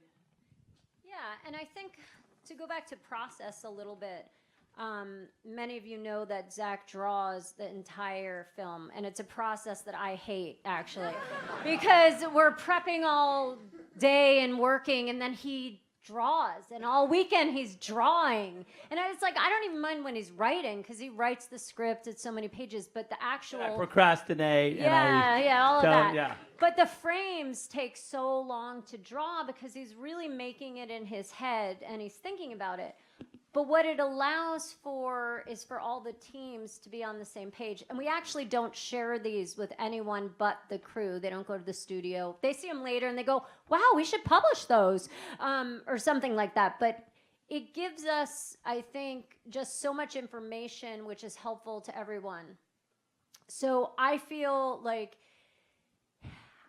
Yeah, and I think to go back to process a little bit, many of you know that Zach draws the entire film, and it's a process that I hate, actually, because we're prepping all day and working, and then he draws, and all weekend he's drawing. And it's like, I don't even mind when he's writing, because he writes the script, it's so many pages, but the actual... I procrastinate. all of that. Yeah. But the frames take so long to draw because he's really making it in his head, and he's thinking about it. But what it allows for is for all the teams to be on the same page. And we actually don't share these with anyone but the crew. They don't go to the studio. They see them later and they go, wow, we should publish those, or something like that. But it gives us, I think, just so much information which is helpful to everyone. So I feel like,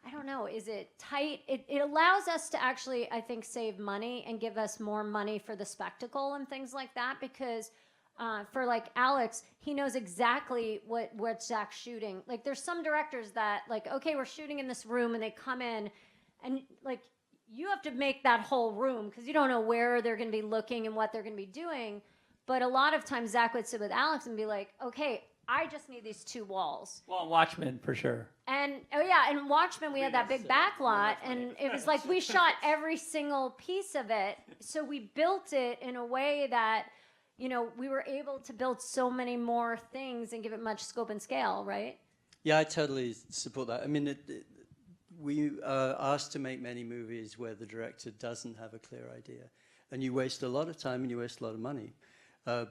I don't know, is it tight? It allows us to actually, I think, save money and give us more money for the spectacle and things like that, because For like Alex, he knows exactly what Zach's shooting. Like there's some directors that like, okay, we're shooting in this room, and they come in, and like you have to make that whole room because you don't know where they're going to be looking and what they're going to be doing. But a lot of times Zach would sit with Alex and be like, okay, I just need these 2 walls. Well, Watchmen for sure. And oh yeah, in Watchmen we had that big backlot, and it was like we shot every single piece of it. So we built it in a way that, you know, we were able to build so many more things and give it much scope and scale, right? Yeah, I totally support that. I mean, we are asked to make many movies where the director doesn't have a clear idea. And you waste a lot of time and you waste a lot of money.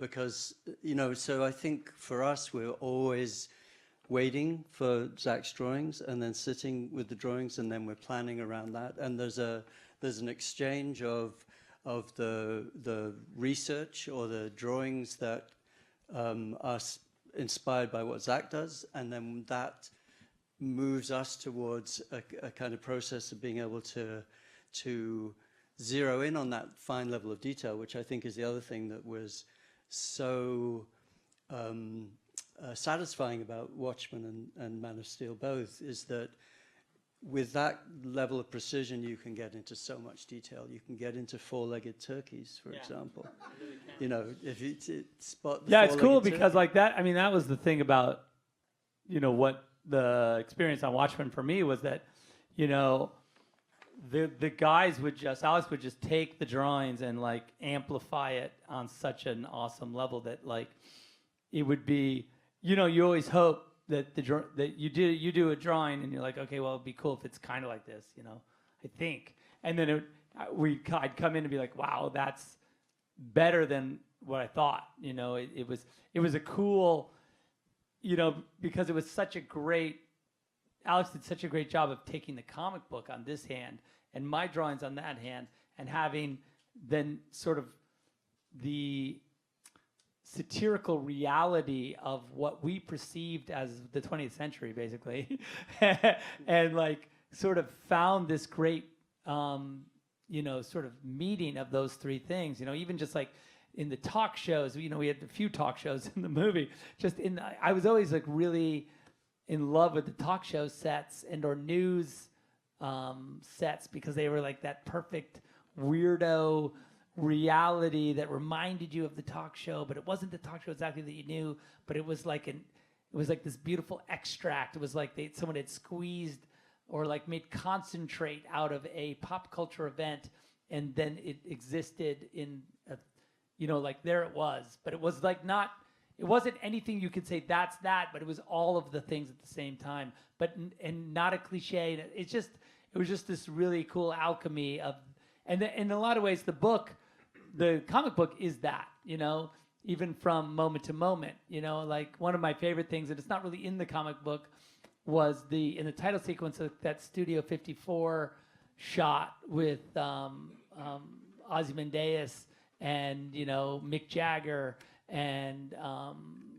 Because, you know, so I think for us, we're always waiting for Zach's drawings and then sitting with the drawings, and then we're planning around that. And there's an exchange of the research or the drawings that are inspired by what Zach does, and then that moves us towards a kind of process of being able to zero in on that fine level of detail, which I think is the other thing that was so satisfying about Watchmen and Man of Steel both, is that with that level of precision, you can get into so much detail. You can get into 4-legged turkeys, for example. You know, if you spot the It's cool four-legged because turkey. like that, I mean, that was the thing about, you know, what the experience on Watchmen for me was that, you know, the guys would just, Alex would just take the drawings and like amplify it on such an awesome level that like it would be, you know, you always hope that that you do a drawing and you're like, okay, well, it'd be cool if it's kind of like this, you know, I think. And then I'd come in and be like, wow, that's better than what I thought. You know, it was a cool, you know, because it was such a great, Alex did such a great job of taking the comic book on this hand and my drawings on that hand, and having then sort of the satirical reality of what we perceived as the 20th century, basically, and like sort of found this great, you know, sort of meeting of those 3 things. You know, even just like in the talk shows, you know, we had a few talk shows in the movie. I was always like really in love with the talk show sets and or news sets, because they were like that perfect weirdo reality that reminded you of the talk show, but it wasn't the talk show exactly that you knew, but it was like this beautiful extract. It was like someone had squeezed or like made concentrate out of a pop culture event, and then it existed in a, you know, like there it was, but it was like not, it wasn't anything you could say that's that, but it was all of the things at the same time, but and not a cliche. It was just this really cool alchemy of, and in a lot of ways, the comic book is that, you know, even from moment to moment, you know, like one of my favorite things, and it's not really in the comic book, was in the title sequence of that Studio 54 shot with Ozymandias and, you know, Mick Jagger and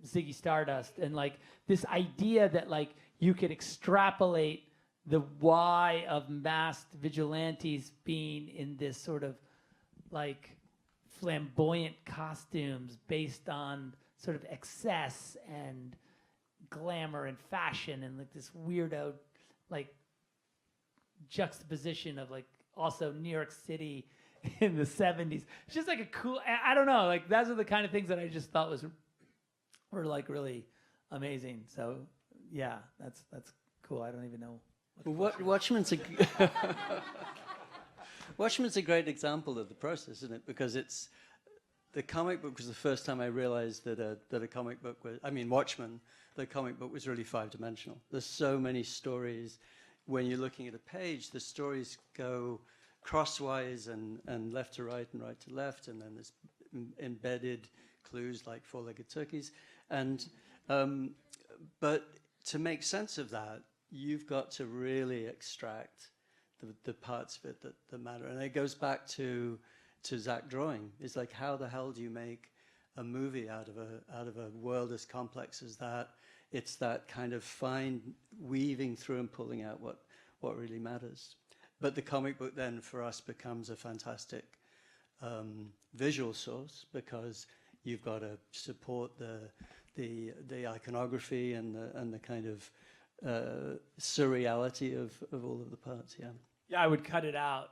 Ziggy Stardust, and like this idea that like you could extrapolate the why of masked vigilantes being in this sort of like flamboyant costumes based on sort of excess and glamour and fashion, and like this weirdo like juxtaposition of like also New York City in the 70s. It's just like a cool, I don't know, like those are the kind of things that I just thought were like really amazing. So yeah, that's cool. I don't even know. Watchmen's a great example of the process, isn't it? Because the comic book was the first time I realized that a comic book was, I mean, Watchmen, the comic book was really 5-dimensional. There's so many stories. When you're looking at a page, the stories go crosswise and left to right and right to left, and then there's embedded clues like 4-legged turkeys. And but to make sense of that, you've got to really extract the parts of it that matter. And it goes back to Zach drawing. It's like, how the hell do you make a movie out of a world as complex as that? It's that kind of fine weaving through and pulling out what really matters. But the comic book then for us becomes a fantastic visual source, because you've got to support the iconography and the kind of surreality of all of the parts. Yeah. Yeah, I would cut it out.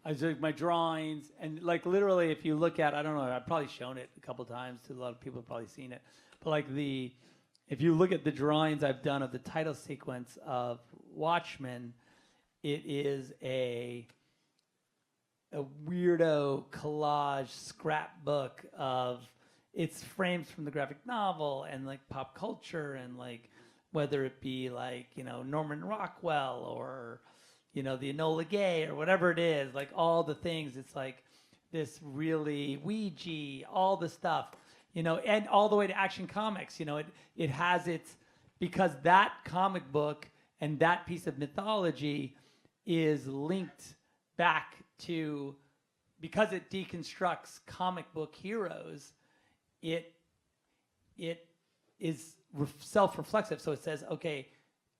I was like my drawings, and like literally, if you look at, I don't know, I've probably shown it a couple times to a lot of people, have probably seen it, but like if you look at the drawings I've done of the title sequence of Watchmen, it is a weirdo collage scrapbook of it's frames from the graphic novel and like pop culture, and like whether it be like, you know, Norman Rockwell or, you know, the Enola Gay or whatever it is, like all the things. It's like this really Ouija, all the stuff, you know, and all the way to Action Comics. You know, it has its, because that comic book and that piece of mythology is linked back to, because it deconstructs comic book heroes, it is self-reflexive. So it says, okay,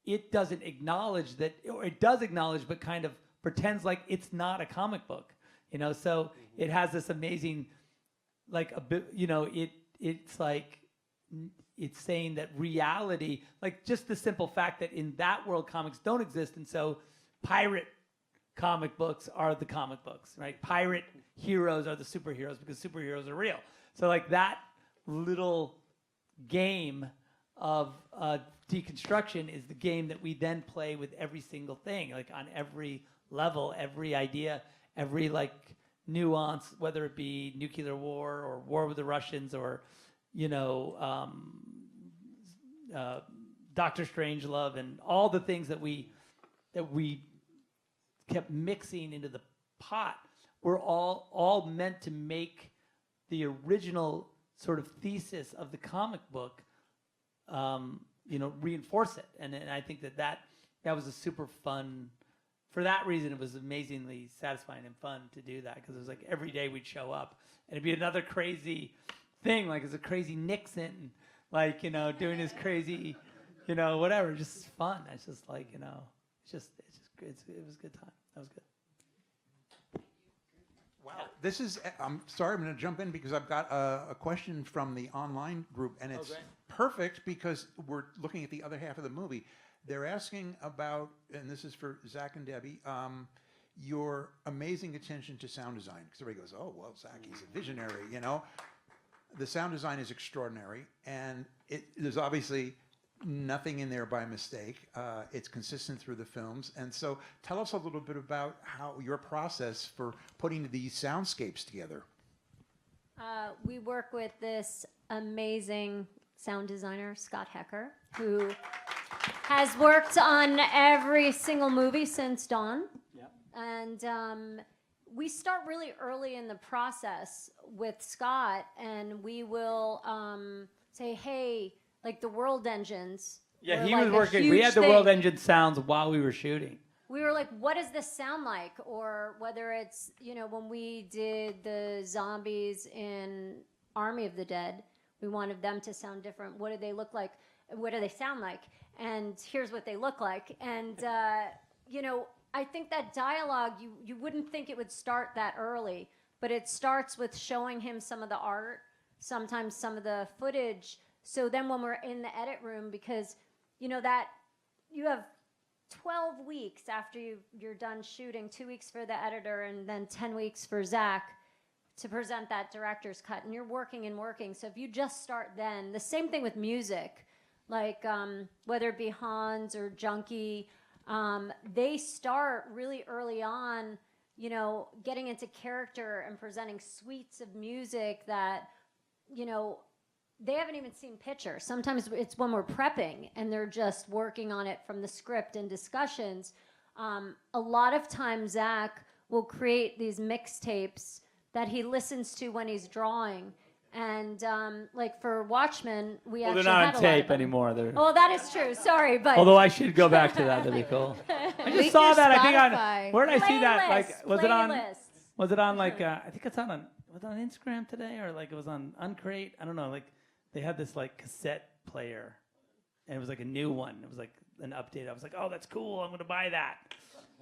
it doesn't acknowledge that, or it does acknowledge, but kind of pretends like it's not a comic book, you know. So it has this amazing, like a bit, you know, it's like it's saying that reality, like just the simple fact that in that world comics don't exist, and so pirate comic books are the comic books, right? Pirate heroes are the superheroes because superheroes are real. So like that little game of deconstruction is the game that we then play with every single thing, like on every level, every idea, every like nuance, whether it be nuclear war or war with the Russians or, you know, Dr. Strangelove and all the things that we kept mixing into the pot were all meant to make the original sort of thesis of the comic book, you know, reinforce it. And I think that was a super fun, for that reason, it was amazingly satisfying and fun to do that, because it was like every day we'd show up and it'd be another crazy thing, like it's a crazy Nixon, like, you know, doing his crazy, you know, whatever, just fun. It's just like, you know, it was a good time. That was good. Wow. This is, I'm sorry, I'm going to jump in because I've got a question from the online group, and it's perfect because we're looking at the other half of the movie. They're asking about, and this is for Zach and Debbie, your amazing attention to sound design. Because everybody goes, oh, well, Zach, he's a visionary, you know. The sound design is extraordinary, and there's obviously nothing in there by mistake. It's consistent through the films. And so tell us a little bit about how your process for putting these soundscapes together. We work with this amazing sound designer, Scott Hecker, who has worked on every single movie since Dawn. Yep. And we start really early in the process with Scott, and we will say, hey, like the world engines. Yeah, were he like was a working. We huge had the thing. world engine sounds while we were shooting. We were like, what does this sound like? Or whether it's, you know, when we did the zombies in Army of the Dead, we wanted them to sound different. What do they look like? What do they sound like? And here's what they look like. And, you know, I think that dialogue, you wouldn't think it would start that early, but it starts with showing him some of the art, sometimes some of the footage. So then when we're in the edit room, because, you know, that you have 12 weeks after you're done shooting, 2 weeks for the editor and then 10 weeks for Zach to present that director's cut. And you're working and working. So if you just start then, the same thing with music, like whether it be Hans or Junkie, they start really early on, you know, getting into character and presenting suites of music that, you know, they haven't even seen pictures. Sometimes it's when we're prepping and they're just working on it from the script and discussions. A lot of times Zach will create these mixtapes that he listens to when he's drawing. And like for Watchmen, we Well, actually they're not had on a lot of tape them. anymore. Oh, that is true. Sorry, but Although I should go back to that. That'd be cool. I just saw that. I think on, where did I see that? Like, was it on? Was it on like? I think it's on. Was it on Instagram today, or like it was on Uncrate? I don't know. Like they had this like cassette player, and it was like a new one. It was like an update. I was like, oh, that's cool. I'm gonna buy that,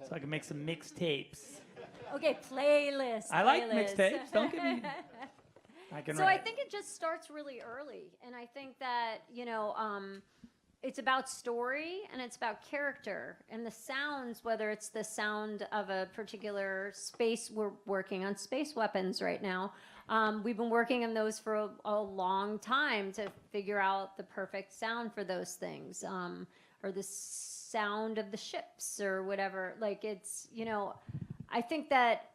so I can make some mixtapes. Okay, playlist. I like mixtapes. Don't get me. I can So write. I think it just starts really early, and I think that it's about story and it's about character and the sounds. Whether it's the sound of a particular space, we're working on space weapons right now. We've been working on those for a long time to figure out the perfect sound for those things, or the sound of the ships or whatever. Like I think that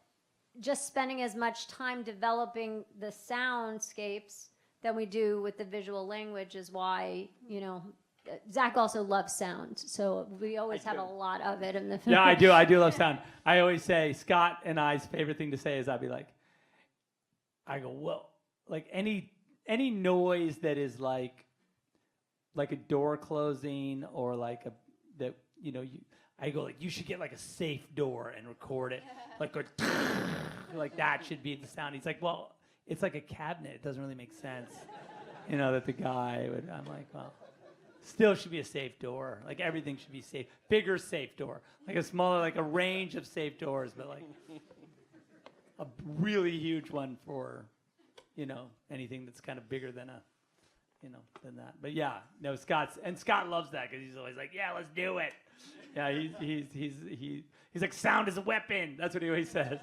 just spending as much time developing the soundscapes than we do with the visual language is why, Zach also loves sound. So we always have a lot of it in the film. Yeah, I do. I do love sound. I always say Scott and I's favorite thing to say is I'd be like, I go, whoa, like any noise that is like a door closing or like I go like, you should get like a safe door and record it like like that should be the sound. He's like, well, it's like a cabinet. It doesn't really make sense, that the guy would. I'm like, well, still should be a safe door. Like everything should be safe. Bigger safe door, like a smaller, like a range of safe doors, but like a really huge one for, anything that's kind of bigger than than that. But yeah, no, Scott loves that because he's always like, yeah, let's do it. Yeah, he's like, sound is a weapon. That's what he always says.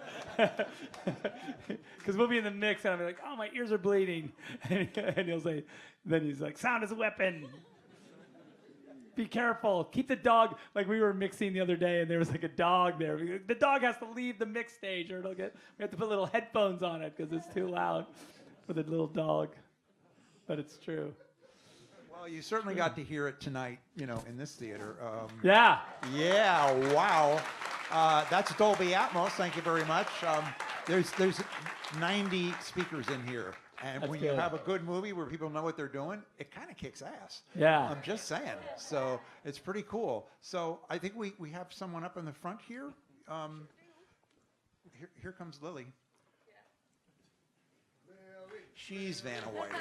Because we'll be in the mix and I'll be like, oh, my ears are bleeding. And he'll say, then he's like, sound is a weapon. Be careful. Keep the dog. Like we were mixing the other day and there was like a dog there. The dog has to leave the mix stage or we have to put little headphones on it because it's too loud for the little dog. But it's true. Well, you certainly got to hear it tonight, in this theater. Yeah. Yeah, wow. That's Dolby Atmos. Thank you very much. There's 90 speakers in here. And That's when you good. have a good movie where people know what they're doing, it kind of kicks ass. Yeah. I'm just saying. So it's pretty cool. So I think we have someone up in the front here. Here comes Lily. She's Vanna White.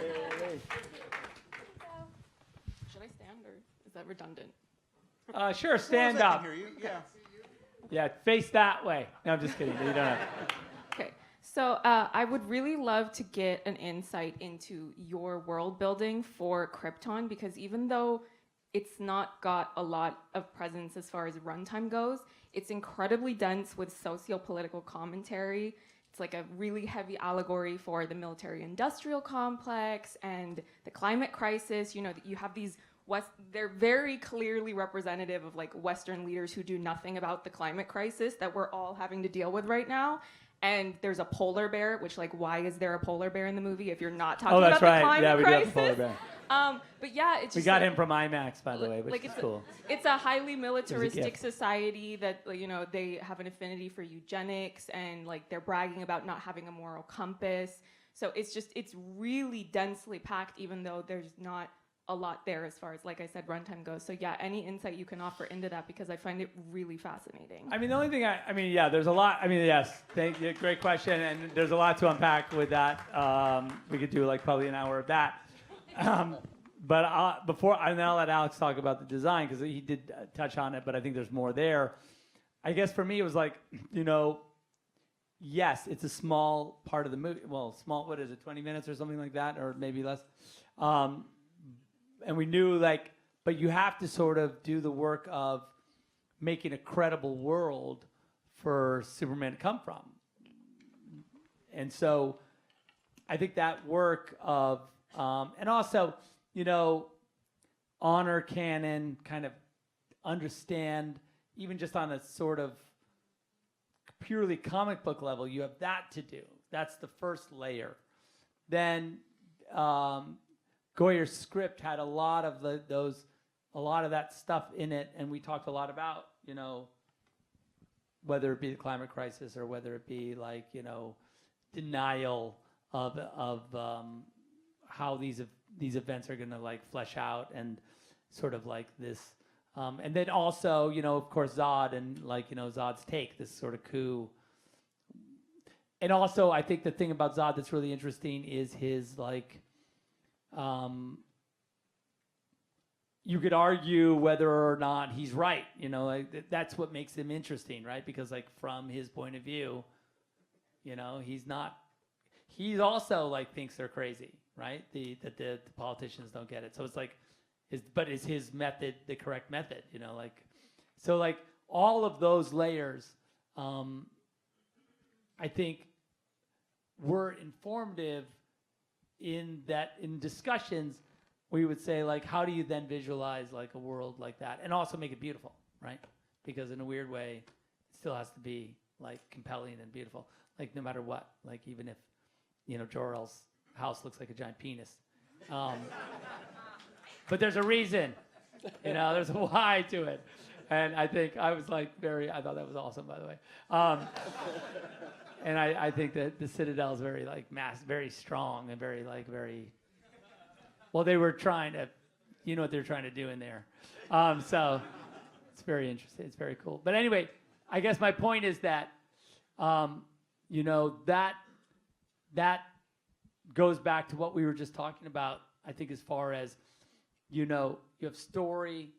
Should I stand or is that redundant? Sure, stand up. Hear you. Yeah. Yeah, face that way. No, I'm just kidding. You don't have. Okay, so I would really love to get an insight into your world building for Krypton because even though it's not got a lot of presence as far as runtime goes, it's incredibly dense with socio-political commentary. It's like a really heavy allegory for the military-industrial complex and the climate crisis. You have these they're very clearly representative of like Western leaders who do nothing about the climate crisis that we're all having to deal with right now. And there's a polar bear, which like, why is there a polar bear in the movie if you're not talking about the climate crisis? We do have the polar bear. But yeah, it's just We got him from IMAX, by the way, which is cool. It's a highly militaristic gift. society that they have an affinity for eugenics and like they're bragging about not having a moral compass. So it's really densely packed, even though there's not a lot there as far as, like I said, runtime goes. So yeah, any insight you can offer into that because I find it really fascinating. I mean, the only thing yeah, there's a lot. I mean, yes, thank you. Great question. And there's a lot to unpack with that. We could do like probably an hour of that. But and I'll let Alex talk about the design because he did touch on it, but I think there's more there. I guess for me, it was like, yes, it's a small part of the movie. Well, small, what is it, 20 minutes or something like that, or maybe less. And we knew but you have to sort of do the work of making a credible world for Superman to come from. And so I think that work of, and also, honor canon, kind of understand, even just on a sort of purely comic book level, you have that to do. That's the first layer. Then Goyer's script had a lot of that stuff in it, and we talked a lot about, whether it be the climate crisis or whether it be denial of how these events are going to flesh out and sort of this, and then also of course Zod and Zod's take, this sort of coup. And also I think the thing about Zod that's really interesting is his you could argue whether or not he's right, that's what makes him interesting, right? Because from his point of view, he also like thinks they're crazy, right? That the politicians don't get it. So it's like, but is his method the correct method? You know, like, so like all of those layers, I think, were informative in that in discussions we would say like, how do you then visualize like a world like that and also make it beautiful, right? Because in a weird way, it still has to be like compelling and beautiful, like no matter what, like even if, you know, Jor-El's house looks like a giant penis. But there's a reason, you know, there's a why to it. And I think I was like I thought that was awesome, by the way. And I think that the Citadel is very like very strong and very, well, they were trying to, you know what they're trying to do in there. So it's very interesting. It's very cool. But anyway, I guess my point is that, you know, that goes back to what we were just talking about, I think, as far as, you know, you have story,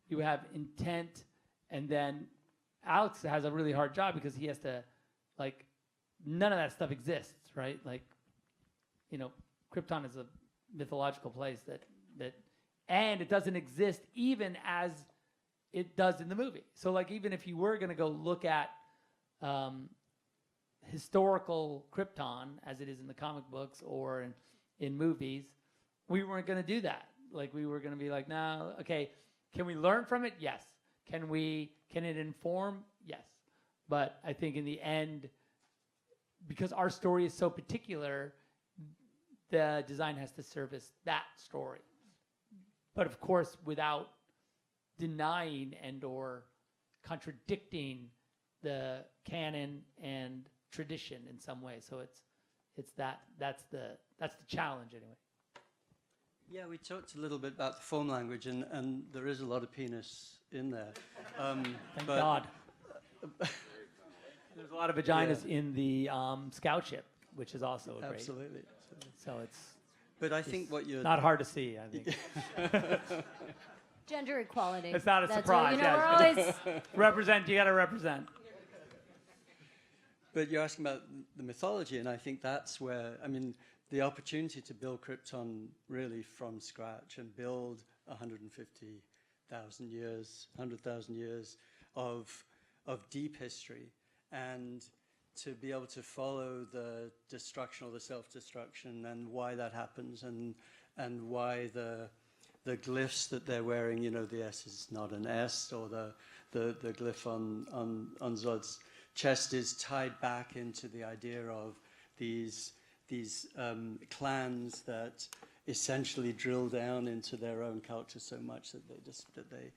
you have intent, and then Alex has a really hard job because he has to, like, none of that stuff exists, right? Like, you know, Krypton is a mythological place and it doesn't exist even as it does in the movie. So, like, even if you were going to go look at historical Krypton as it is in the comic books or in movies, we weren't going to do that. Like, we were going to be like, no, okay, can we learn from it? Yes. Can it inform? Yes. But I think in the end, because our story is so particular, the design has to service that story. But of course, without denying and or contradicting the canon and tradition in some way. So it's that's the challenge anyway. Yeah, we talked a little bit about the form language, and there is a lot of penis in there. Thank God. There's a lot of vaginas in the scout ship, which is also a great. Absolutely. So it's. But I think what you're not hard to see. I think. Gender equality. It's not a That's surprise. What, you know, we're always represent. You got to represent. But you're asking about the mythology, and I think that's where, I mean, the opportunity to build Krypton really from scratch and build 150,000 years, 100,000 years of deep history, and to be able to follow the destruction or the self-destruction and why that happens, and why the glyphs that they're wearing, you know, the S is not an S, or the glyph on Zod's chest is tied back into the idea of these clans that essentially drill down into their own culture so much that they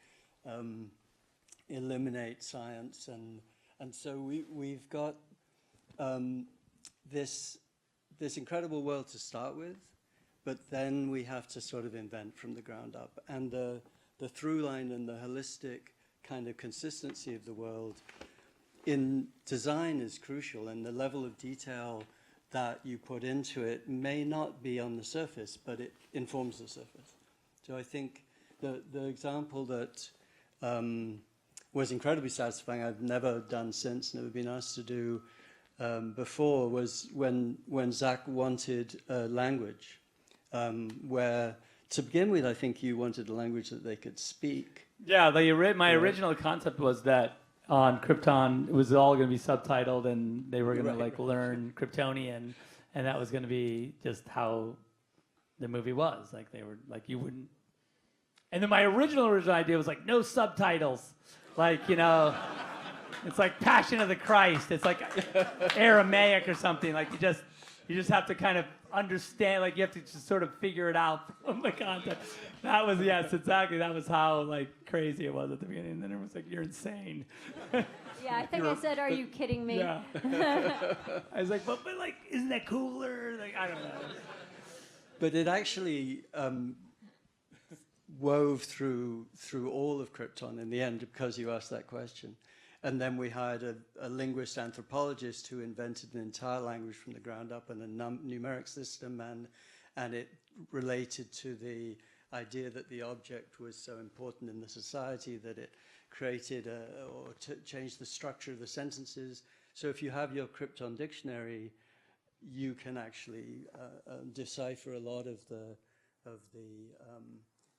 eliminate science, and so we've got this incredible world to start with, but then we have to sort of invent from the ground up, and the through line and the holistic kind of consistency of the world in design is crucial, and the level of detail that you put into it may not be on the surface, but it informs the surface. So I think the example that was incredibly satisfying, I've never done since, never been asked to do before, was when Zack wanted a language, where to begin with, I think you wanted a language that they could speak. Yeah, my original concept was that on Krypton, it was all going to be subtitled, and they were going to learn Kryptonian, and that was going to be just how the movie was. Like, they were like, you wouldn't. And then my original idea was like, no subtitles, like, you know, it's like Passion of the Christ. It's like Aramaic or something. Like, you just have to kind of understand. Like, you have to just sort of figure it out from the content. That was, yes, exactly. That was how like crazy it was at the beginning. And then everyone's like, "You're insane." Yeah, I think I said, "Are you kidding me?" Yeah. I was like, but like, isn't that cooler? Like, I don't know. But it actually wove through all of Krypton in the end, because you asked that question. And then we hired a linguist anthropologist who invented an entire language from the ground up, and a numeric system, and it related to the idea that the object was so important in the society that it created or changed the structure of the sentences. So if you have your Krypton dictionary, you can actually decipher a lot of the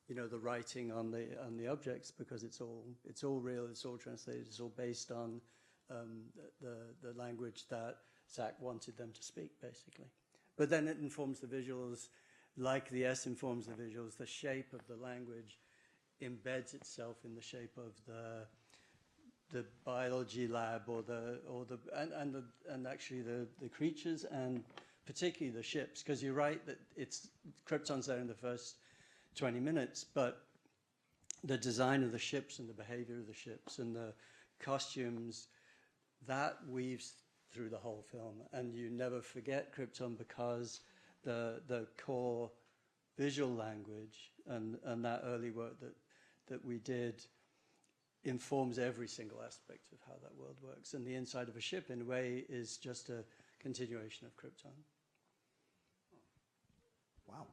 you know, the writing on the objects, because it's all real, it's all translated, it's all based on the language that Zack wanted them to speak, basically. But then it informs the visuals, like the S informs the visuals. The shape of the language embeds itself in the shape of the biology lab, and actually the creatures, and particularly the ships, because you're right that Krypton's there in the first 20 minutes, but the design of the ships and the behavior of the ships and the costumes, that weaves through the whole film, and you never forget Krypton, because the core visual language and that early work that we did informs every single aspect of how that world works. And the inside of a ship, in a way, is just a continuation of Krypton. Wow.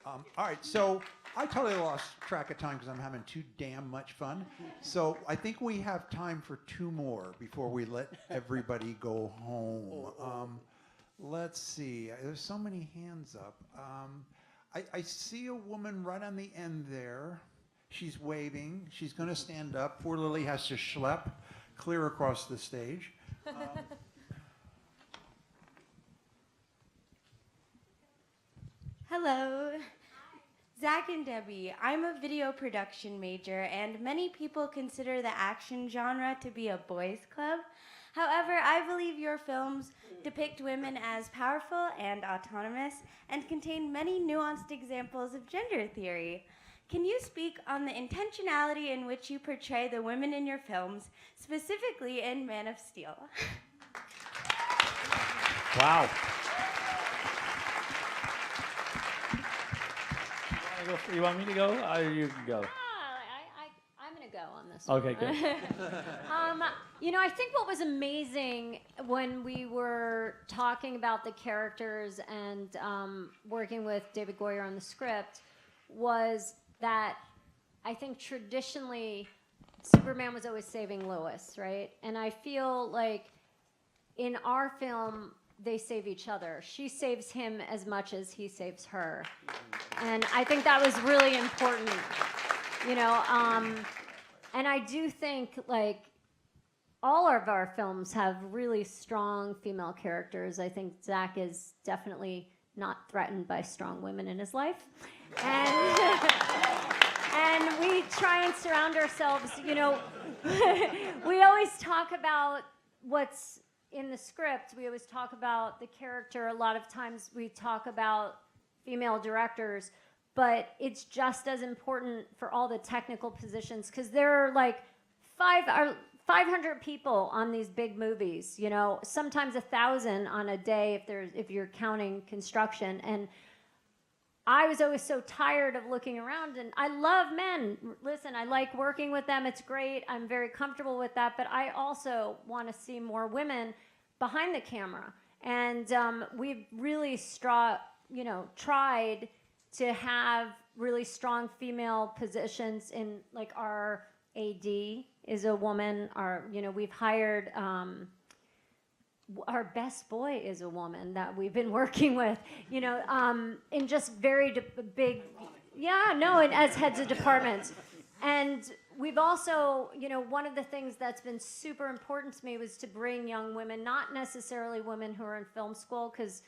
All right, so I totally lost track of time because I'm having too damn much fun. So I think we have time for 2 more before we let everybody go home. Let's see. There's so many hands up. I see a woman right on the end there. She's waving. She's going to stand up. Poor Lily has to schlep clear across the stage. Hello. Zach and Debbie, I'm a video production major, and many people consider the action genre to be a boys' club. However, I believe your films depict women as powerful and autonomous and contain many nuanced examples of gender theory. Can you speak on the intentionality in which you portray the women in your films, specifically in Man of Steel? Wow. You want me to go, or you can go? I'm going to go on this one. Okay, good. You know, I think what was amazing when we were talking about the characters and working with David Goyer on the script was that I think traditionally Superman was always saving Lois, right? And I feel like in our film, they save each other. She saves him as much as he saves her. And I think that was really important, you know. And I do think, like, all of our films have really strong female characters. I think Zack is definitely not threatened by strong women in his life. And we try and surround ourselves, you know, we always talk about what's in the script. We always talk about the character. A lot of times we talk about female directors, but it's just as important for all the technical positions, because there are like 500 people on these big movies, you know, sometimes 1,000 on a day if you're counting construction. And I was always so tired of looking around, and I love men. Listen, I like working with them. It's great. I'm very comfortable with that, but I also want to see more women behind the camera. And we've really tried to have really strong female positions in, like, our AD is a woman. We've hired our best boy is a woman that we've been working with, you know, in just very big, and as heads of departments. And we've also, you know, one of the things that's been super important to me was to bring young women, not necessarily women who are in film school, because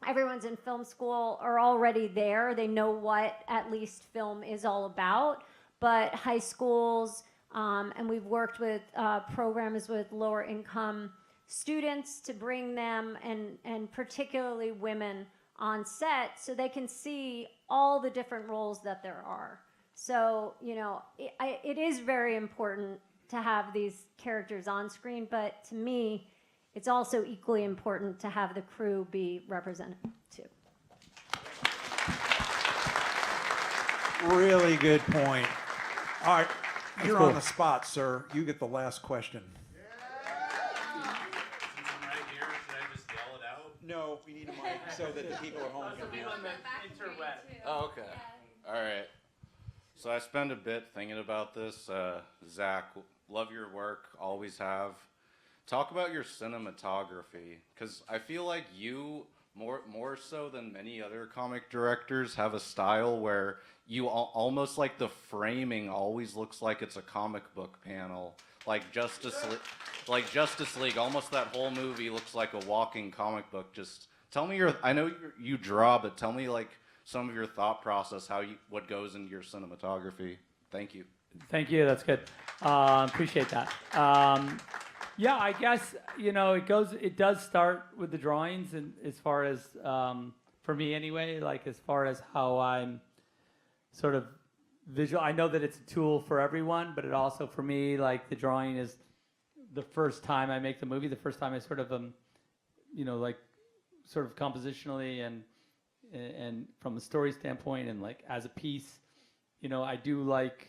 everyone's in film school are already there. They know what at least film is all about. But high schools, and we've worked with programs with lower income students to bring them, and particularly women on set, so they can see all the different roles that there are. So, you know, it is very important to have these characters on screen, but to me, it's also equally important to have the crew be represented too. Really good point. All right, you're cool. on the spot, sir. You get the last question. No, we need a mic so that the people at home can hear. Oh, okay. All right. So I spent a bit thinking about this. Zach, love your work, always have. talk about your cinematography, because I feel like you, more so than many other comic directors, have a style where you almost like the framing always looks like it's a comic book panel, like Justice League. Almost that whole movie looks like a walking comic book. Just tell me I know you draw, but tell me like some of your thought process, what goes into your cinematography. Thank you. Thank you. That's good. Appreciate that. Yeah, I guess it does start with the drawings, and as far as for me anyway, like as far as how I'm sort of visual. I know that it's a tool for everyone, but it also for me, like the drawing is the first time I make the movie, the first time I sort of like sort of compositionally and from a story standpoint and like as a piece, I do like,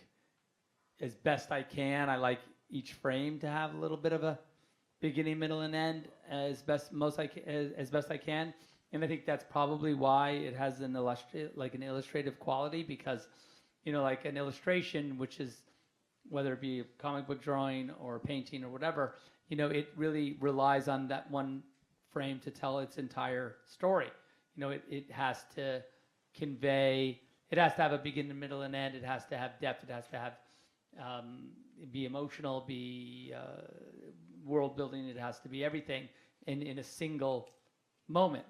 as best I can, I like each frame to have a little bit of a beginning, middle, and end as best I can. And I think that's probably why it has an illustrative quality, because like an illustration, which is whether it be a comic book drawing or painting or whatever, it really relies on that one frame to tell its entire story. It has to convey, it has to have a beginning, middle, and end. It has to have depth. It has to have be emotional, be world building. It has to be everything in a single moment.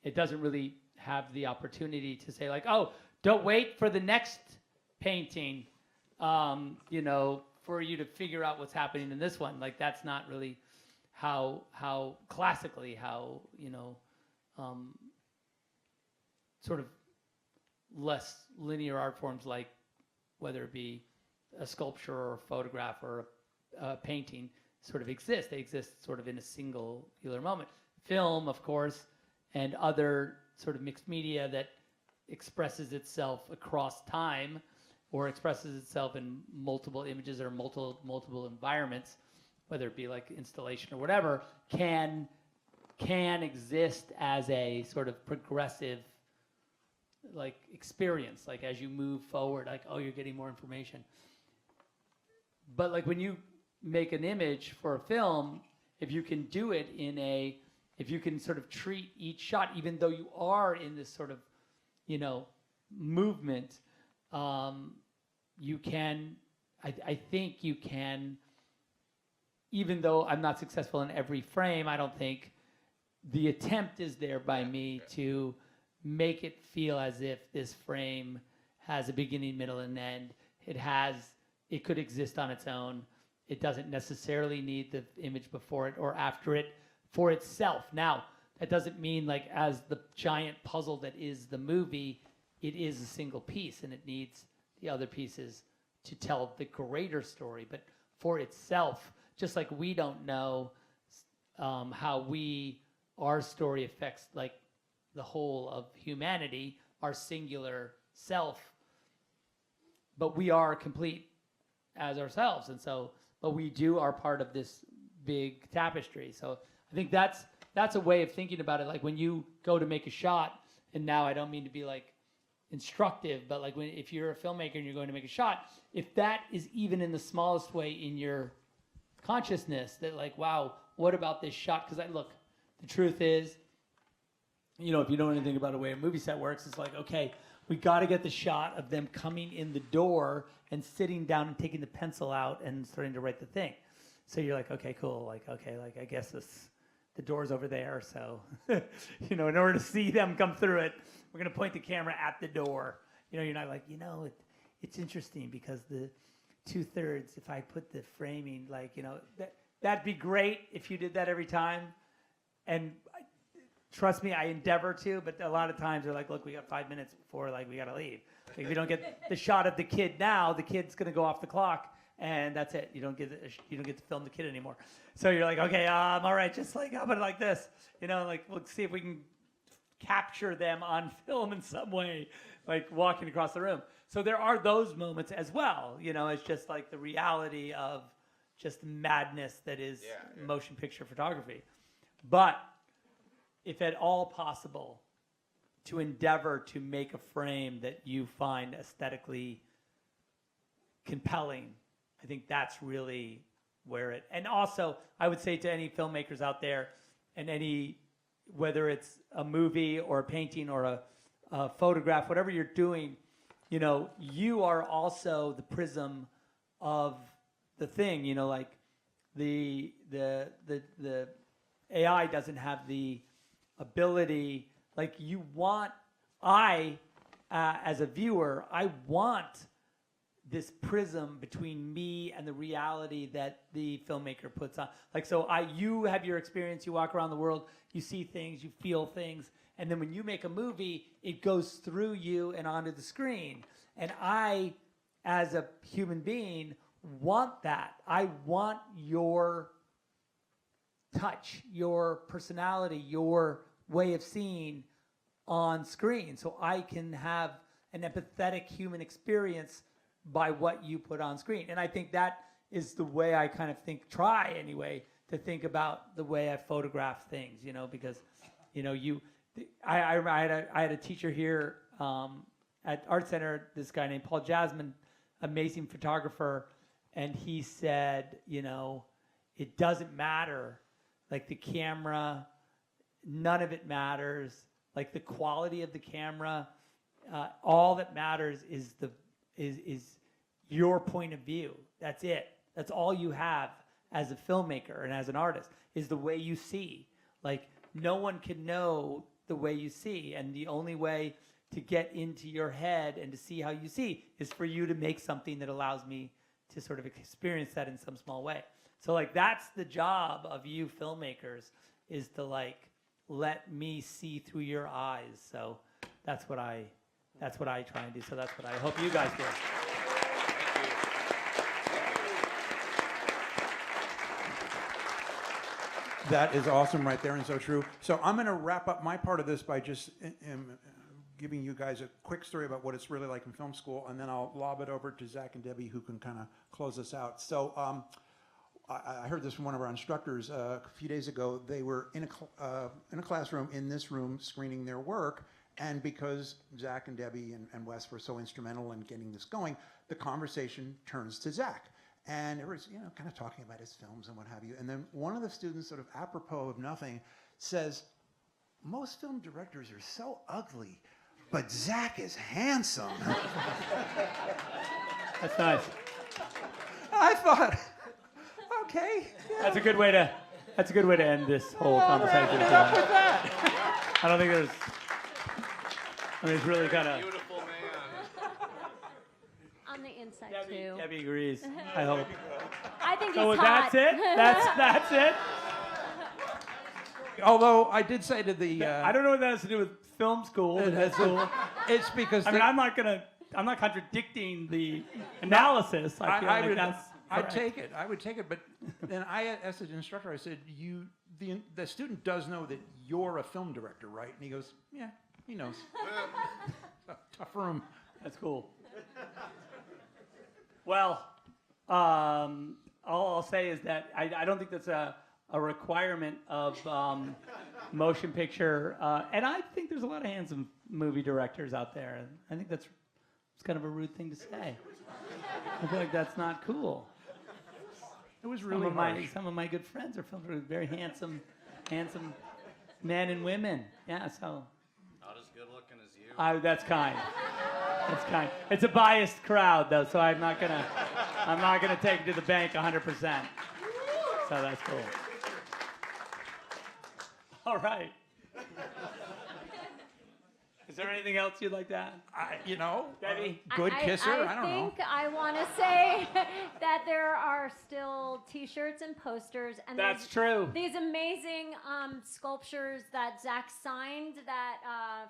It doesn't really have the opportunity to say like, oh, don't wait for the next painting, for you to figure out what's happening in this one. Like that's not really how classically sort of less linear art forms, like whether it be a sculpture or a photograph or a painting, sort of exist. They exist sort of in a singular moment. Film, of course, and other sort of mixed media that expresses itself across time or expresses itself in multiple images or multiple environments, whether it be like installation or whatever, can exist as a sort of progressive like experience, like as you move forward, like, oh, you're getting more information. But like when you make an image for a film, if you can do it if you can sort of treat each shot, even though you are in this sort of, movement, you can, I think you can, even though I'm not successful in every frame, I don't think the attempt is there by me to make it feel as if this frame has a beginning, middle, and end. It could exist on its own. It doesn't necessarily need the image before it or after it for itself. Now, that doesn't mean like as the giant puzzle that is the movie, it is a single piece and it needs the other pieces to tell the greater story. But for itself, just like we don't know how our story affects like the whole of humanity, our singular self, but we are complete as ourselves. And so, but we are part of this big tapestry. So I think that's a way of thinking about it. Like when you go to make a shot, and now I don't mean to be like instructive, but like if you're a filmmaker and you're going to make a shot, if that is even in the smallest way in your consciousness, that like, wow, what about this shot? Because the truth is, if you don't know anything about the way a movie set works, it's like, okay, we got to get the shot of them coming in the door and sitting down and taking the pencil out and starting to write the thing. So you're like, okay, cool. Like, okay, like I guess the door's over there. So, in order to see them come through it, we're going to point the camera at the door. You're not like, it's interesting because the 2/3, if I put the framing, like, that'd be great if you did that every time. And trust me, I endeavor to, but a lot of times they're like, look, we got 5 minutes before, like, we got to leave. Like, if you don't get the shot of the kid now, the kid's going to go off the clock, and that's it. You don't get to film the kid anymore. So you're like, okay, all right, just like, how about it like this? Like, we'll see if we can capture them on film in some way, like walking across the room. So there are those moments as well. It's just like the reality of just madness that is motion picture photography. But if at all possible, to endeavor to make a frame that you find aesthetically compelling, I think that's really where it, and also I would say to any filmmakers out there, and whether it's a movie or a painting or a photograph, whatever you're doing, you are also the prism of the thing. Like the AI doesn't have the ability, like as a viewer, I want this prism between me and the reality that the filmmaker puts on. Like, so you have your experience, you walk around the world, you see things, you feel things, and then when you make a movie, it goes through you and onto the screen. And I, as a human being, want that. I want your touch, your personality, your way of seeing on screen, so I can have an empathetic human experience by what you put on screen. And I think that is the way I kind of try anyway, to think about the way I photograph things, because, I had a teacher here at Art Center, this guy named Paul Jasmine, amazing photographer, and he said, it doesn't matter, like the camera, none of it matters, like the quality of the camera, all that matters is your point of view. That's it. That's all you have as a filmmaker and as an artist, is the way you see. Like, no one can know the way you see, and the only way to get into your head and to see how you see is for you to make something that allows me to sort of experience that in some small way. So like, that's the job of you filmmakers, is to like let me see through your eyes. So that's what I try and do. So that's what I hope you guys do. That is awesome right there, and so true. So I'm going to wrap up my part of this by just giving you guys a quick story about what it's really like in film school, and then I'll lob it over to Zach and Debbie, who can kind of close us out. So I heard this from one of our instructors a few days ago. They were in a classroom in this room screening their work, and because Zach and Debbie and Wes were so instrumental in getting this going, the conversation turns to Zach. And everyone's, kind of talking about his films and what have you. And then one of the students, sort of apropos of nothing, says, "Most film directors are so ugly, but Zach is handsome." That's nice. I thought, okay. Yeah. That's a good way to end this whole conversation. With that. I don't think it's really kind of. Beautiful man. On the inside Debbie, too. Debbie agrees. I hope. I think he's So hot. that's it. That's it. Although I did say to the, I don't know what that has to do with film school. it's because I mean, I'm not contradicting the analysis. I feel like that's I'd correct. take it. I would take it. But then I asked the instructor, I said, the student does know that you're a film director, right? And he goes, yeah, he knows. Tough room. That's cool. Well, all I'll say is that I don't think that's a requirement of motion picture. And I think there's a lot of handsome movie directors out there. And I think it's kind of a rude thing to say. I feel like that's not cool. It was really harsh. Some of my good friends are filmed with very handsome men and women. Yeah, so. Not as good looking as you. That's kind. That's kind. It's a biased crowd, though, so I'm not gonna take it to the bank 100%. So that's cool. All right. Is there anything else you'd like to add? Debbie, I- good kisser. I don't know. think I want to say that there are still T-shirts and posters, and That's there's true. these amazing sculptures that Zach signed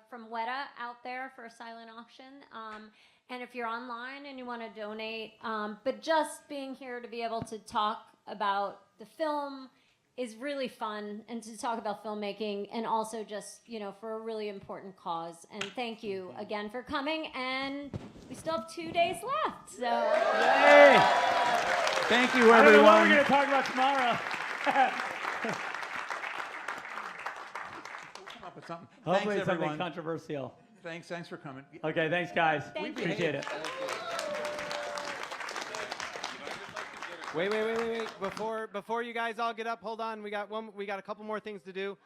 from Weta out there for a silent auction. And if you're online and you want to donate, but just being here to be able to talk about the film is really fun, and to talk about filmmaking, and also just, for a really important cause. And thank you again for coming, and we still have 2 days left, so. Hey! Thank you, everyone. I don't know what we're going to talk about tomorrow. Come up with something. Hopefully Thanks, it's something everyone. controversial. Thanks for coming. Okay, thanks, guys. Thank you. Appreciate it. You know, I'd just like to get a Wait. Before you guys all get up, hold on. We got a couple more things to do.